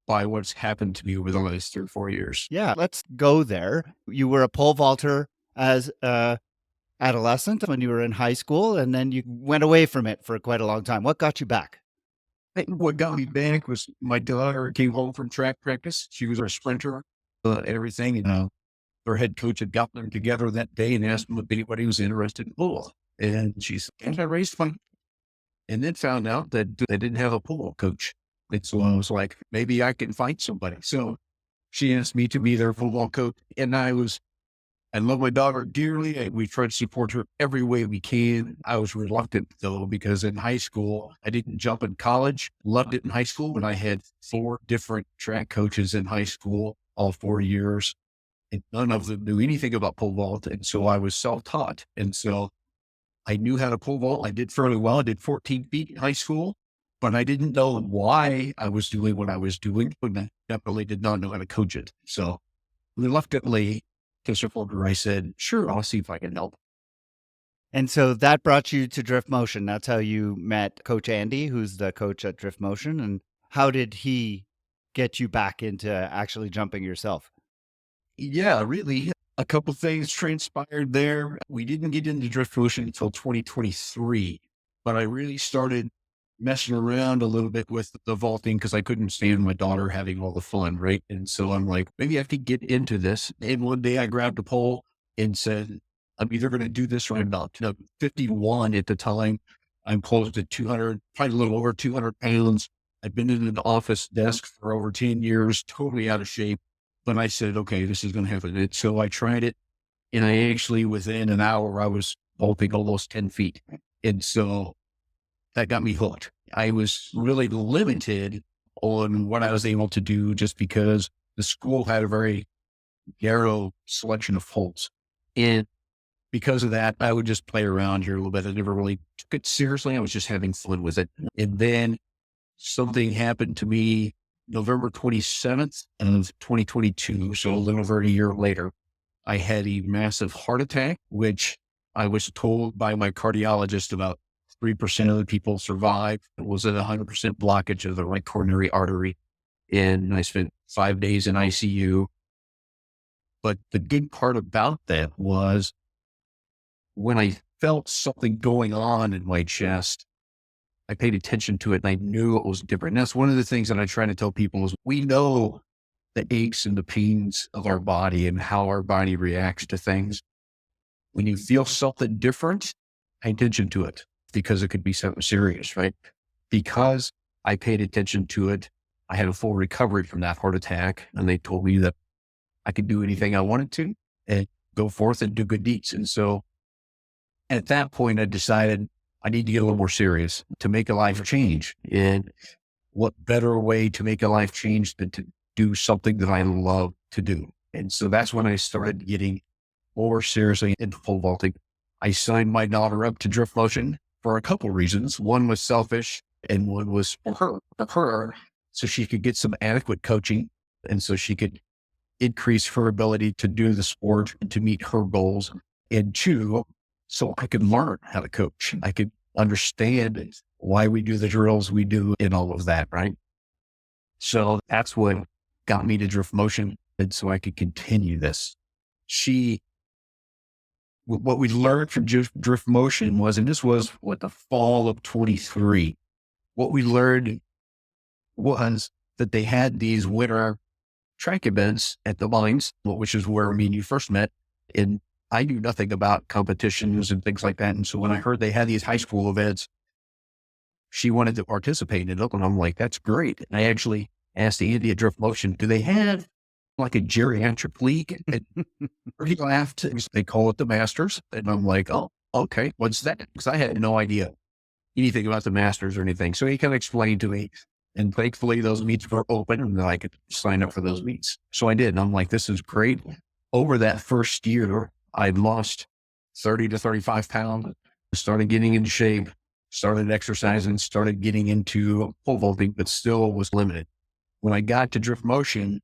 by what's happened to me over the last 3 or 4 years. Yeah, let's go there. You were a pole vaulter as a adolescent when you were in high school, and then you went away from it for quite a long time. What got you back? What got me back was my daughter came home from track practice. She was a sprinter, and everything. And their head coach had gotten them together that day and asked them if anybody was interested in pool. And she said, "And I raised money." And then found out that they didn't have a pool coach. And so I was like, maybe I can find somebody. So she asked me to be their football coach. And I love my daughter dearly. And we try to support her every way we can. I was reluctant though, because in high school, I didn't jump in college, loved it in high school, but I had 4 different track coaches in high school, all 4 years, and none of them knew anything about pole vault. And so I was self-taught. And so I knew how to pole vault. I did fairly well. I did 14 feet in high school, but I didn't know why I was doing what I was doing. But I definitely did not know how to coach it. So reluctantly, to support her, I said, sure, I'll see if I can help. And so that brought you to Drift Motion. That's how you met Coach Andy, who's the coach at Drift Motion. And how did he get you back into actually jumping yourself? Yeah, really. A couple things transpired there. We didn't get into Drift Motion until 2023, but I really started messing around a little bit with the vaulting because I couldn't stand my daughter having all the fun, right? And so I'm like, maybe I could get into this. And one day I grabbed a pole and said, I'm either going to do this or I'm not. 51 at the time. I'm close to 200, probably a little over 200 pounds. I've been in an office desk for over 10 years, totally out of shape. But I said, okay, this is going to happen. And so I tried it. And I actually, within an hour, I was vaulting almost 10 feet. And so that got me hooked. I was really limited on what I was able to do just because the school had a very narrow selection of poles. And because of that, I would just play around here a little bit. I never really took it seriously. I was just having fun with it. And then something happened to me November 27th of 2022. So a little over a year later, I had a massive heart attack, which I was told by my cardiologist about 3% of the people survive. It was at 100% blockage of the right coronary artery. And I spent 5 days in ICU. But the good part about that was when I felt something going on in my chest, I paid attention to it and I knew it was different. And that's one of the things that I try to tell people is we know the aches and the pains of our body and how our body reacts to things. When you feel something different, pay attention to it because it could be something serious, right? Because I paid attention to it, I had a full recovery from that heart attack. And they told me that I could do anything I wanted to and go forth and do good deeds. And so at that point, I decided I need to get a little more serious to make a life change. And what better way to make a life change than to do something that I love to do? And so that's when I started getting more seriously into pole vaulting. I signed my daughter up to Drift Motion for a couple of reasons. One was selfish and one was for her, so she could get some adequate coaching. And so she could increase her ability to do the sport and to meet her goals. And 2, so I could learn how to coach. I could understand why we do the drills we do and all of that, right? So that's what got me to Drift Motion. And so I could continue this. What we learned from Drift Motion was, and this was the fall of 23, what we learned was that they had these winter track events at the mines, which is where me and you first met. And I knew nothing about competitions and things like that. And so when I heard they had these high school events, she wanted to participate in it. And I'm like, that's great. And I actually asked Andy at Drift Motion, do they have like a geriatric league? And he laughed. They call it the Masters. And I'm like, oh, okay. What's that? Because I had no idea anything about the Masters or anything. So he kind of explained to me. And thankfully those meets were open and I could sign up for those meets. So I did. And I'm like, this is great. Over that first year, I lost 30 to 35 pounds, started getting in shape, started exercising, started getting into pole vaulting, but still was limited. When I got to Drift Motion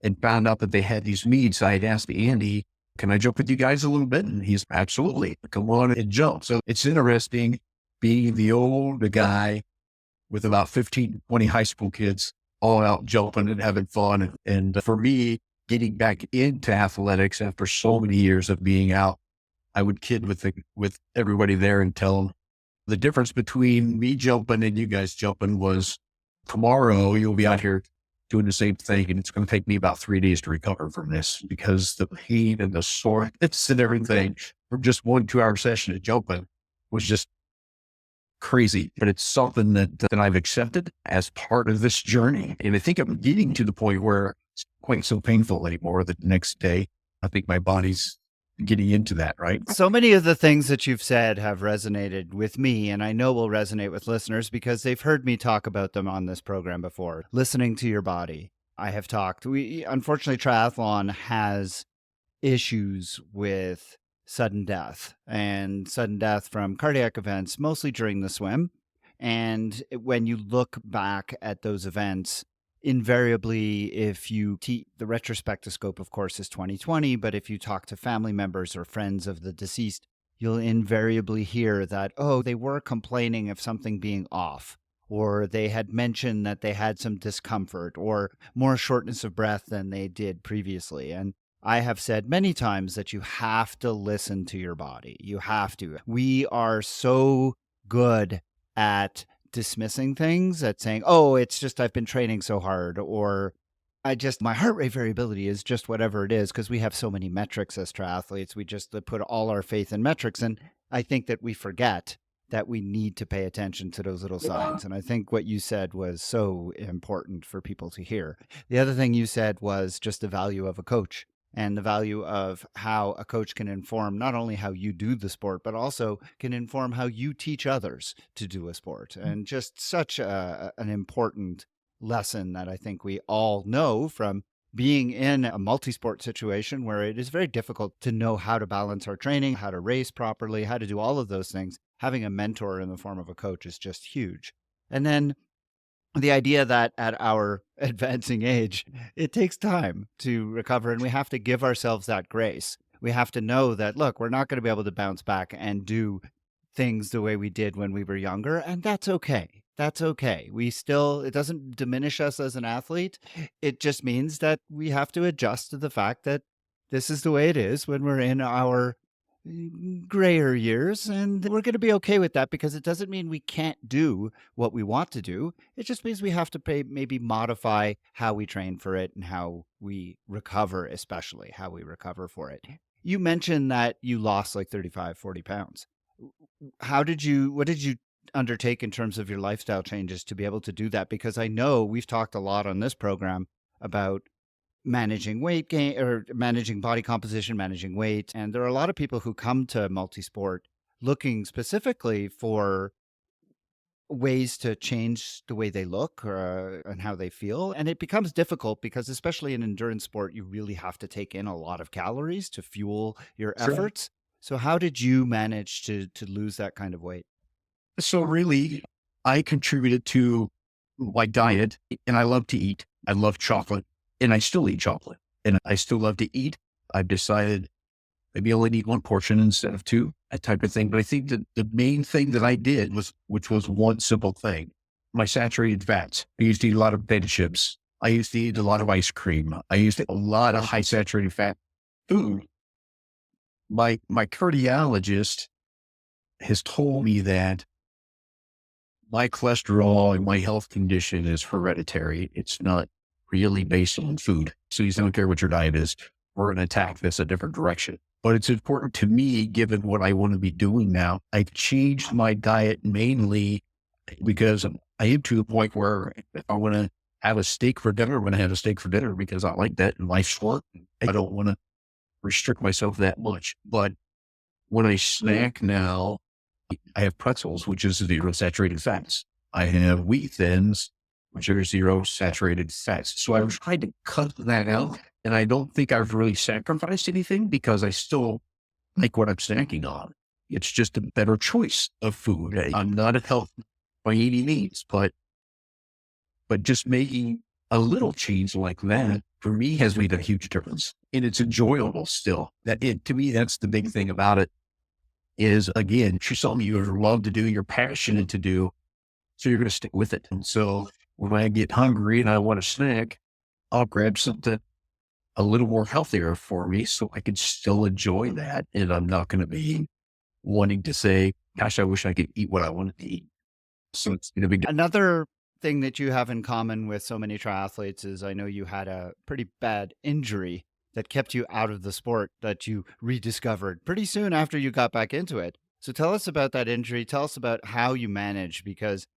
and found out that they had these meets, I had asked Andy, can I jump with you guys a little bit? And he's absolutely, come on and jump. So it's interesting being the older guy with about 15, 20 high school kids all out jumping and having fun. And for me, getting back into athletics after so many years of being out, I would kid with everybody there and tell them the difference between me jumping and you guys jumping was tomorrow you'll be out here doing the same thing. And it's going to take me about 3 days to recover from this because the pain and the soreness and everything from just 1-2 hour session of jumping was just crazy. But it's something that I've accepted as part of this journey. And I think I'm getting to the point where it's quite so painful anymore that the next day, I think my body's getting into that, right? So many of the things that you've said have resonated with me, and I know will resonate with listeners because they've heard me talk about them on this program before. Listening to your body. I have talked. Unfortunately, triathlon has issues with sudden death from cardiac events, mostly during the swim. And when you look back at those events, invariably, if the retrospectoscope, of course, is 2020, but if you talk to family members or friends of the deceased, you'll invariably hear that, oh, they were complaining of something being off, or they had mentioned that they had some discomfort or more shortness of breath than they did previously. And I have said many times that you have to listen to your body. You have to. We are so good at dismissing things, at saying, oh, it's just I've been training so hard, or my heart rate variability is just whatever it is, because we have so many metrics as triathletes. We just put all our faith in metrics. And I think that we forget that we need to pay attention to those little signs. And I think what you said was so important for people to hear. The other thing you said was just the value of a coach and the value of how a coach can inform not only how you do the sport, but also can inform how you teach others to do a sport. And just such an important lesson that I think we all know from being in a multi-sport situation where it is very difficult to know how to balance our training, how to race properly, how to do all of those things. Having a mentor in the form of a coach is just huge. And then the idea that at our advancing age, it takes time to recover, and we have to give ourselves that grace. We have to know that, look, we're not going to be able to bounce back and do things the way we did when we were younger, and that's okay. That's okay. It doesn't diminish us as an athlete. It just means that we have to adjust to the fact that this is the way it is when we're in our grayer years, and we're going to be okay with that, because it doesn't mean we can't do what we want to do. It just means we have to maybe modify how we train for it and how we recover, especially how we recover for it. You mentioned that you lost like 35, 40 pounds. What did you undertake in terms of your lifestyle changes to be able to do that? Because I know we've talked a lot on this program about managing weight gain or managing body composition, managing weight. And there are a lot of people who come to multisport looking specifically for ways to change the way they look and how they feel. And it becomes difficult because, especially in endurance sport, you really have to take in a lot of calories to fuel your efforts. So how did you manage to lose that kind of weight? So really, I contributed to my diet, and I love to eat. I love chocolate. And I still eat chocolate, and I still love to eat. I've decided maybe I'll only eat one portion instead of two, that type of thing. But I think that the main thing that I did which was one simple thing, my saturated fats. I used to eat a lot of potato chips. I used to eat a lot of ice cream. I used to eat a lot of high saturated fat food. My cardiologist has told me that my cholesterol and my health condition is hereditary. It's not really based on food. So you don't care what your diet is. We're going to attack this a different direction. But it's important to me, given what I want to be doing now. I've changed my diet mainly because I am to the point where if I want to have a steak for dinner, I'm going to have a steak for dinner because I like that in life's short. I don't want to restrict myself that much. But when I snack now, I have pretzels, which is zero saturated fats. I have wheat thins, which are zero saturated fats. So I've tried to cut that out, and I don't think I've really sacrificed anything because I still like what I'm snacking on. It's just a better choice of food. I'm not a health by any means, but just making a little change like that for me has made a huge difference, and it's enjoyable still. To me, that's the big thing about it. Is again, it's something you love to do, you're passionate to do, so you're going to stick with it. And so when I get hungry and I want a snack, I'll grab something a little more healthier for me so I could still enjoy that. And I'm not going to be wanting to say, gosh, I wish I could eat what I wanted to eat. So it's going to be Another thing that you have in common with so many triathletes is I know you had a pretty bad injury that kept you out of the sport that you rediscovered pretty soon after you got back into it. So tell us about that injury. Tell us about how you managed, because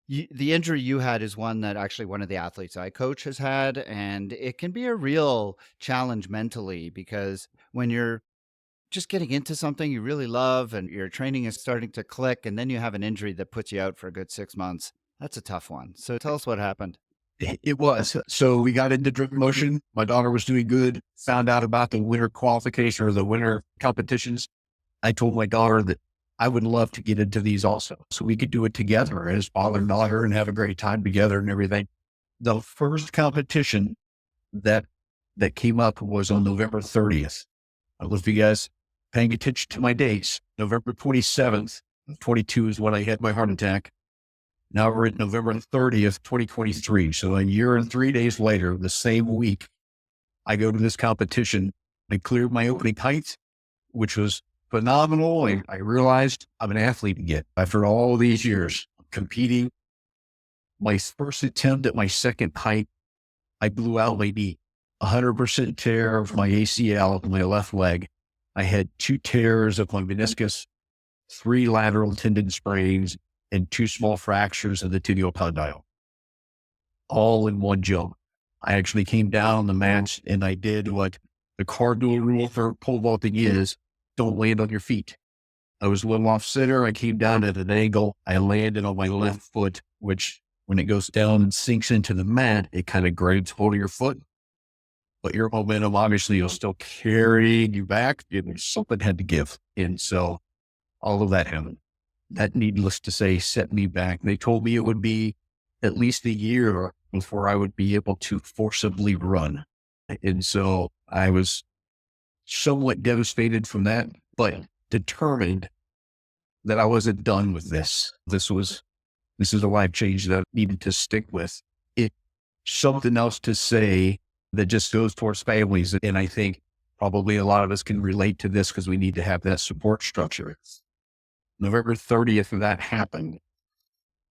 the injury you had is one that actually one of the athletes I coach has had. And it can be a real challenge mentally, because when you're just getting into something you really love and your training is starting to click, and then you have an injury that puts you out for a good 6 months, that's a tough one. So tell us what happened. It was. So we got into drip motion. My daughter was doing good, found out about the winter qualification or the winter competitions. I told my daughter that I would love to get into these also. So we could do it together as father and daughter and have a great time together and everything. The first competition that came up was on November 30th. I don't know if you guys paying attention to my dates. November 27th, 22 is when I had my heart attack. Now we're at November 30th, 2023. So a year and 3 days later, the same week, I go to this competition. I cleared my opening height, which was phenomenal. I realized I'm an athlete again. After all these years competing, my first attempt at my second height, I blew out my knee. 100% tear of my ACL of my left leg. I had 2 tears of my meniscus, 3 lateral tendon sprains, and 2 small fractures of the tibial condyle, all in one jump. I actually came down on the mat and I did what the cardinal rule for pole vaulting is: don't land on your feet. I was a little off center. I came down at an angle. I landed on my left foot, which when it goes down and sinks into the mat, it kind of grabs hold of your foot. But your momentum, obviously, will still carry you back. Something had to give. And so all of that happened. That, needless to say, set me back. They told me it would be at least a year before I would be able to forcibly run. And so I was somewhat devastated from that, but determined that I wasn't done with this. This is a life change that I needed to stick with. It's something else to say that just goes towards families. And I think probably a lot of us can relate to this because we need to have that support structure. November 30th, that happened.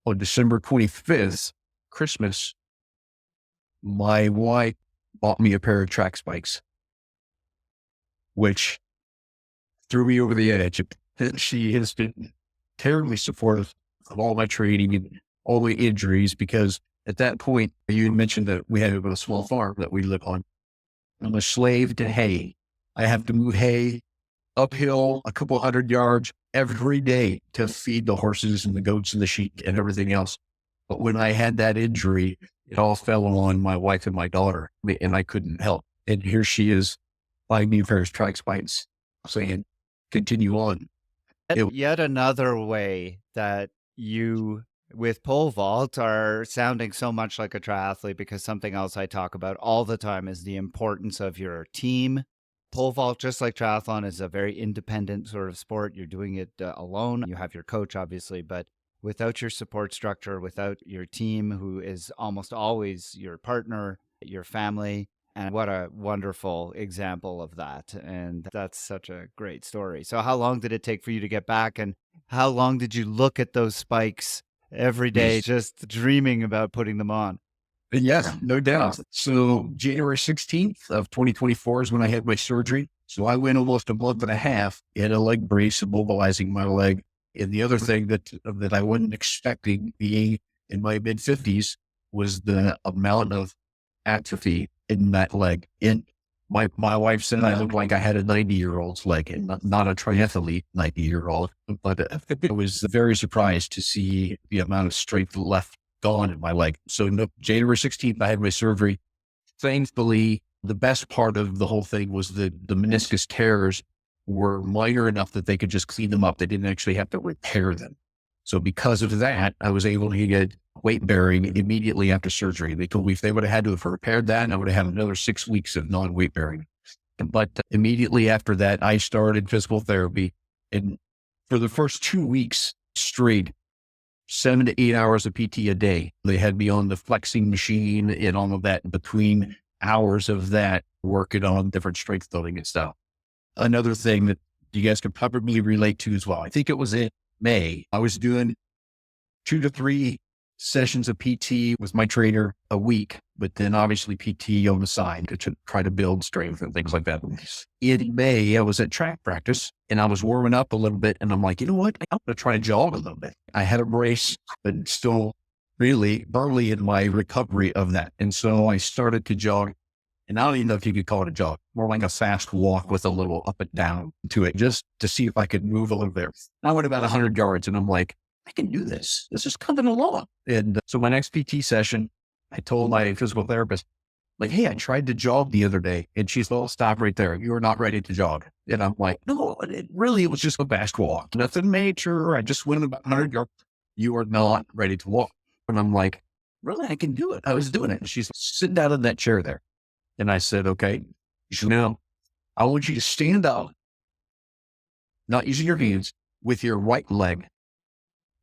On December 25th, Christmas, my wife bought me a pair of track spikes, which threw me over the edge. She has been terribly supportive of all my training and all the injuries, because at that point, you had mentioned that we had a small farm that we live on. I'm a slave to hay. I have to move hay uphill a couple 100 yards every day to feed the horses and the goats and the sheep and everything else. But when I had that injury, it all fell on my wife and my daughter, and I couldn't help. And here she is buying me a pair of track spikes, saying, continue on. Yet another way that you, with pole vault, are sounding so much like a triathlete, because something else I talk about all the time is the importance of your team. Pole vault, just like triathlon, is a very independent sort of sport. You're doing it alone. You have your coach, obviously, but without your support structure, without your team, who is almost always your partner, your family. And what a wonderful example of that. And that's such a great story. So how long did it take for you to get back? And how long did you look at those spikes every day, just dreaming about putting them on? Yes, no doubt. So January 16th of 2024 is when I had my surgery. So I went almost a month and a half in a leg brace, immobilizing my leg. And the other thing that I wasn't expecting, being in my mid-50s, was the amount of atrophy in that leg. And my wife said I looked like I had a 90-year-old's leg, and not a triathlete 90-year-old. But I was very surprised to see the amount of strength left gone in my leg. So January 16th, I had my surgery. Thankfully, the best part of the whole thing was the meniscus tears were minor enough that they could just clean them up. They didn't actually have to repair them. So because of that, I was able to get weight bearing immediately after surgery. They told me if they would have had to have repaired that, I would have had another 6 weeks of non-weight bearing. But immediately after that, I started physical therapy. And for the first 2 weeks straight, 7 to 8 hours of PT a day. They had me on the flexing machine and all of that between hours of that working on different strength building and stuff. Another thing that you guys could probably relate to as well. I think it was in May. I was doing 2 to 3 sessions of PT with my trainer a week, but then obviously PT on the side to try to build strength and things like that. In May, I was at track practice and I was warming up a little bit and I'm like, you know what? I'm going to try to jog a little bit. I had a race, but still really early in my recovery of that. And so I started to jog, and I don't even know if you could call it a jog, more like a fast walk with a little up and down to it, just to see if I could move a little bit. I went about 100 yards and I'm like, I can do this. This is coming along. And so my next PT session, I told my physical therapist, like, hey, I tried to jog the other day. And she's like, oh, stop right there. You are not ready to jog. And I'm like, no, it was just a fast walk. Nothing major. I just went about 100 yards. You are not ready to walk. And I'm like, really? I can do it. I was doing it. And she's sitting down in that chair there. And I said, okay, now I want you to stand up, not using your hands, with your right leg.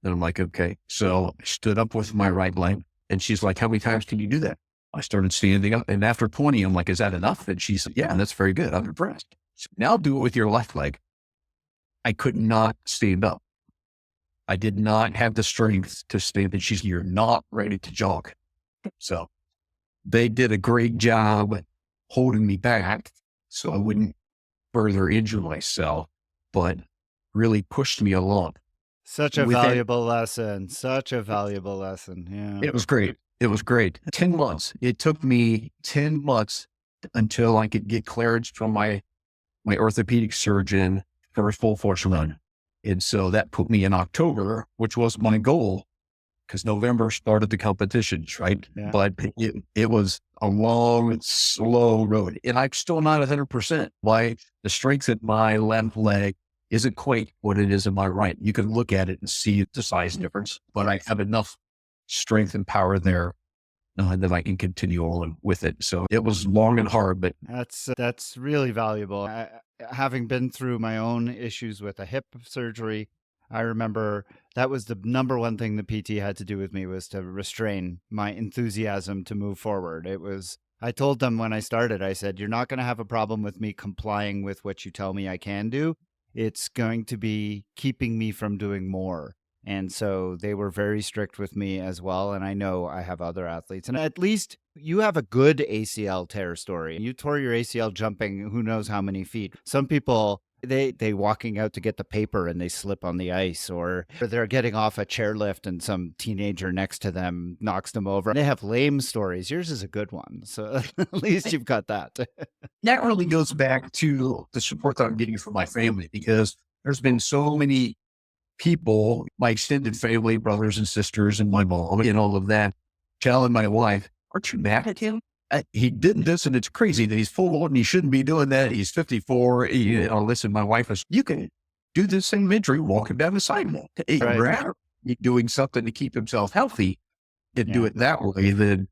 And I'm like, okay. So I stood up with my right leg. And she's like, how many times can you do that? I started standing up. And after 20, I'm like, is that enough? And she said, yeah, that's very good. I'm impressed. So now do it with your left leg. I could not stand up. I did not have the strength to stand. And she's, you're not ready to jog. So they did a great job holding me back so I wouldn't further injure myself, but really pushed me along. Such a valuable lesson. Such a valuable lesson. Yeah. It was great. It was great. 10 months. It took me 10 months until I could get clearance from my orthopedic surgeon for a full force run. And so that put me in October, which was my goal, because November started the competitions, right? Yeah. But it was a long, slow road. And I'm still not 100%. The strength in my left leg isn't quite what it is in my right. You can look at it and see the size difference, but I have enough strength and power there that I can continue on with it. So it was long and hard, but that's really valuable. Having been through my own issues with a hip surgery, I remember that was the number one thing the PT had to do with me, was to restrain my enthusiasm to move forward. I told them when I started, I said, you're not going to have a problem with me complying with what you tell me I can do. It's going to be keeping me from doing more. And so they were very strict with me as well. And I know I have other athletes. And at least you have a good ACL tear story. You tore your ACL jumping who knows how many feet. Some people, they walking out to get the paper and they slip on the ice, or they're getting off a chairlift and some teenager next to them knocks them over. They have lame stories. Yours is a good one. So at least you've got that. That really goes back to the support that I'm getting from my family, because there's been so many people, my extended family, brothers and sisters and my mom and all of that, telling my wife, aren't you mad at him? He did this and it's crazy that he's full on and he shouldn't be doing that. He's 54. Listen, my wife is, you can do the same injury walking down the sidewalk. Right. Doing something to keep himself healthy and do it that way, then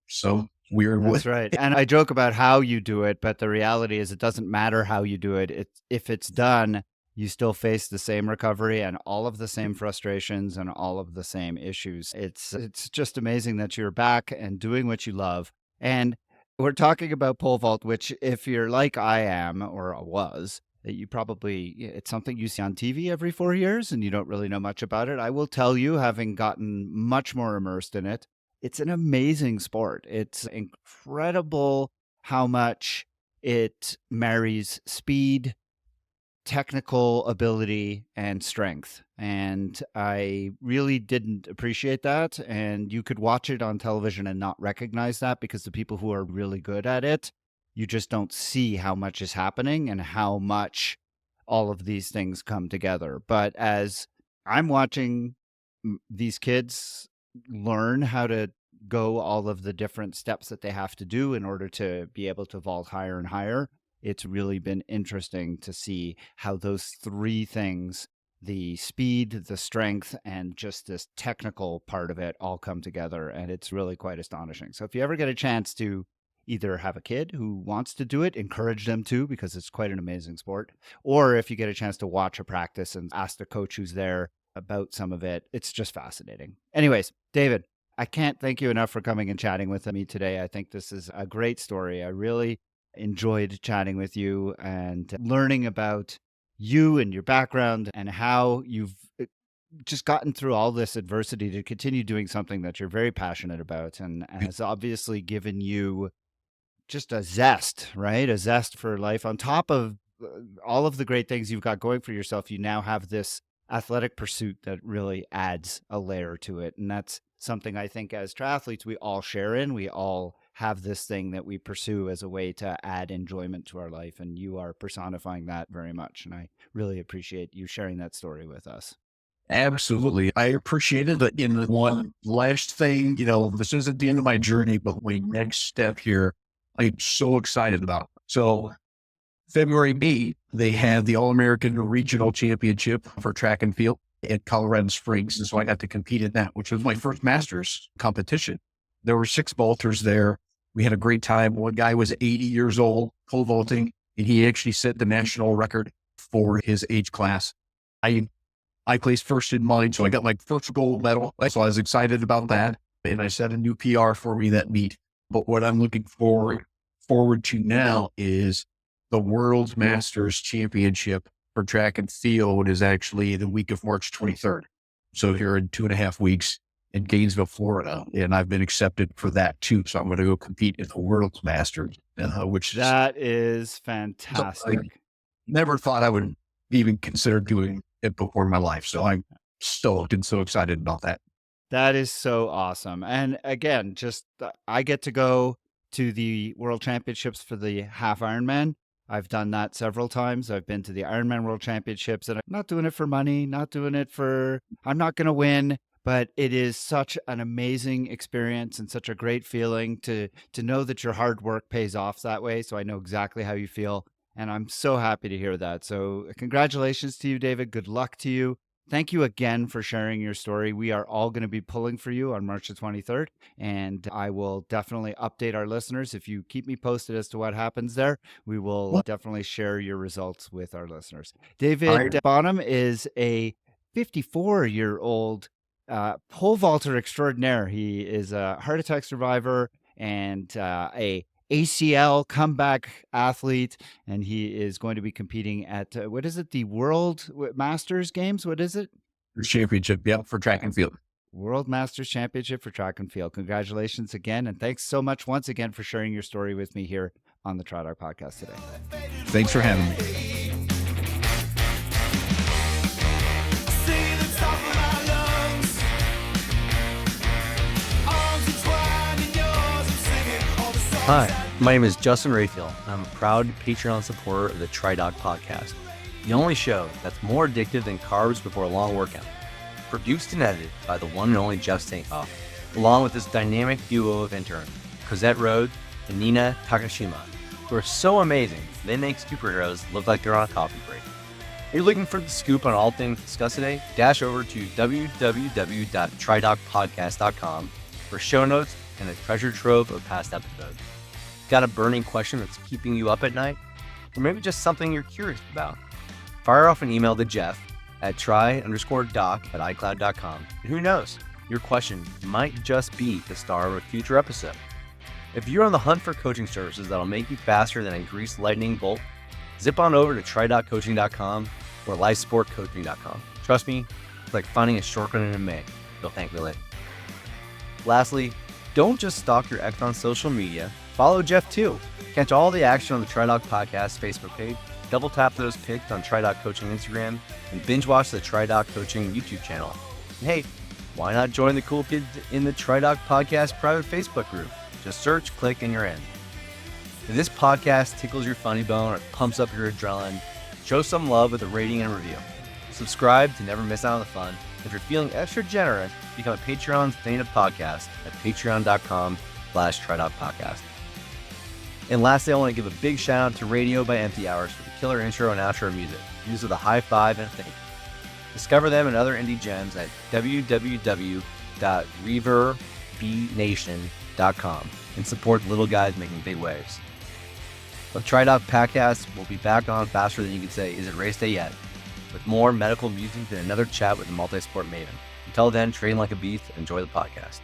so weird. That's right. And I joke about how you do it, but the reality is it doesn't matter how you do it. If it's done, you still face the same recovery and all of the same frustrations and all of the same issues. It's just amazing that you're back and doing what you love. And we're talking about pole vault, which if you're like I am or was, you probably, it's something you see on TV every 4 years and you don't really know much about it. I will tell you, having gotten much more immersed in it, it's an amazing sport. It's incredible how much it marries speed, technical ability, and strength. And I really didn't appreciate that. And you could watch it on television and not recognize that, because the people who are really good at it, you just don't see how much is happening and how much all of these things come together. But as I'm watching these kids learn how to go all of the different steps that they have to do in order to be able to vault higher and higher, it's really been interesting to see how those three things, the speed, the strength, and just this technical part of it, all come together. And it's really quite astonishing. So if you ever get a chance to either have a kid who wants to do it, encourage them to, because it's quite an amazing sport. Or if you get a chance to watch a practice and ask the coach who's there about some of it, it's just fascinating. Anyways, David, I can't thank you enough for coming and chatting with me today. I think this is a great story. I really enjoyed chatting with you and learning about you and your background and how you've just gotten through all this adversity to continue doing something that you're very passionate about and has obviously given you just a zest, right? A zest for life. On top of all of the great things you've got going for yourself, you now have this athletic pursuit that really adds a layer to it. And that's something I think as triathletes, we all share in. We all have this thing that we pursue as a way to add enjoyment to our life. And you are personifying that very much. And I really appreciate you sharing that story with us. Absolutely. I appreciate it. But in one last thing, this isn't the end of my journey, but my next step here, I'm so excited about. So February 8th, they had the All-American Regional Championship for track and field at Colorado Springs. And so I got to compete in that, which was my first Masters competition. There were 6 vaulters there. We had a great time. One guy was 80 years old, pole vaulting, and he actually set the national record for his age class. I placed first in mine, so I got my first gold medal. So I was excited about that. And I set a new PR for me that meet. But what I'm looking forward to now is the World Masters Championship for track and field is actually the week of March 23rd. So here in 2.5 weeks in Gainesville, Florida. And I've been accepted for that too. So I'm going to go compete in the World Masters, which that is fantastic. I never thought I would even consider doing it before in my life. So I'm stoked and so excited about that. That is so awesome. And again, just I get to go to the World Championships for the half Ironman. I've done that several times. I've been to the Ironman World Championships, and I'm not doing it for money, I'm not going to win, but it is such an amazing experience and such a great feeling to know that your hard work pays off that way. So I know exactly how you feel, and I'm so happy to hear that. So congratulations to you, David. Good luck to you. Thank you again for sharing your story. We are all going to be pulling for you on March the 23rd, and I will definitely update our listeners. If you keep me posted as to what happens there, we will definitely share your results with our listeners. David Bonham is a 54-year-old pole vaulter extraordinaire. He is a heart attack survivor and a ACL comeback athlete, and he is going to be competing at what is it? The World Masters Games? What is it? Championship, yeah, for track and field. World Masters Championship for track and field. Congratulations again, and thanks so much once again for sharing your story with me here on the TriDoc podcast today. Thanks for having me. Hi, my name is Justin Rayfield, and I'm a proud Patreon supporter of the TriDoc podcast, the only show that's more addictive than carbs before a long workout. Produced and edited by the one and only Jeff Sankoff, along with this dynamic duo of interns, Cosette Rhodes and Nina Takashima, who are so amazing they make superheroes look like they're on a coffee break. Are you looking for the scoop on all things discussed today? Dash over to www.tridocpodcast.com for show notes and a treasure trove of past episodes. Got a burning question that's keeping you up at night? Or maybe just something you're curious about? Fire off an email to Jeff at try_doc@icloud.com. And who knows, your question might just be the star of a future episode. If you're on the hunt for coaching services that'll make you faster than a greased lightning bolt, zip on over to try.coaching.com or lifesportcoaching.com. Trust me, it's like finding a shortcut in a May. You'll thank me later. Lastly, don't just stalk your ex on social media. Follow Jeff too. Catch all the action on the TriDoc Podcast Facebook page, double tap those pics on TriDoc Coaching Instagram, and binge watch the TriDoc Coaching YouTube channel. And hey, why not join the cool kids in the TriDoc Podcast private Facebook group? Just search, click, and you're in. If this podcast tickles your funny bone or pumps up your adrenaline, show some love with a rating and review. Subscribe to never miss out on the fun. If you're feeling extra generous, become a Patreon fan of podcast at patreon.com/TriDoc Podcast. And lastly, I want to give a big shout out to Radio by Empty Hours for the killer intro and outro music, used with a high five and a thank you. Discover them and other indie gems at www.reverbnation.com and support the little guys making big waves. The TriDoc Podcast will be back on faster than you can say, is it race day yet? With more medical music and another chat with the multi-sport maven. Until then, train like a beast and enjoy the podcast.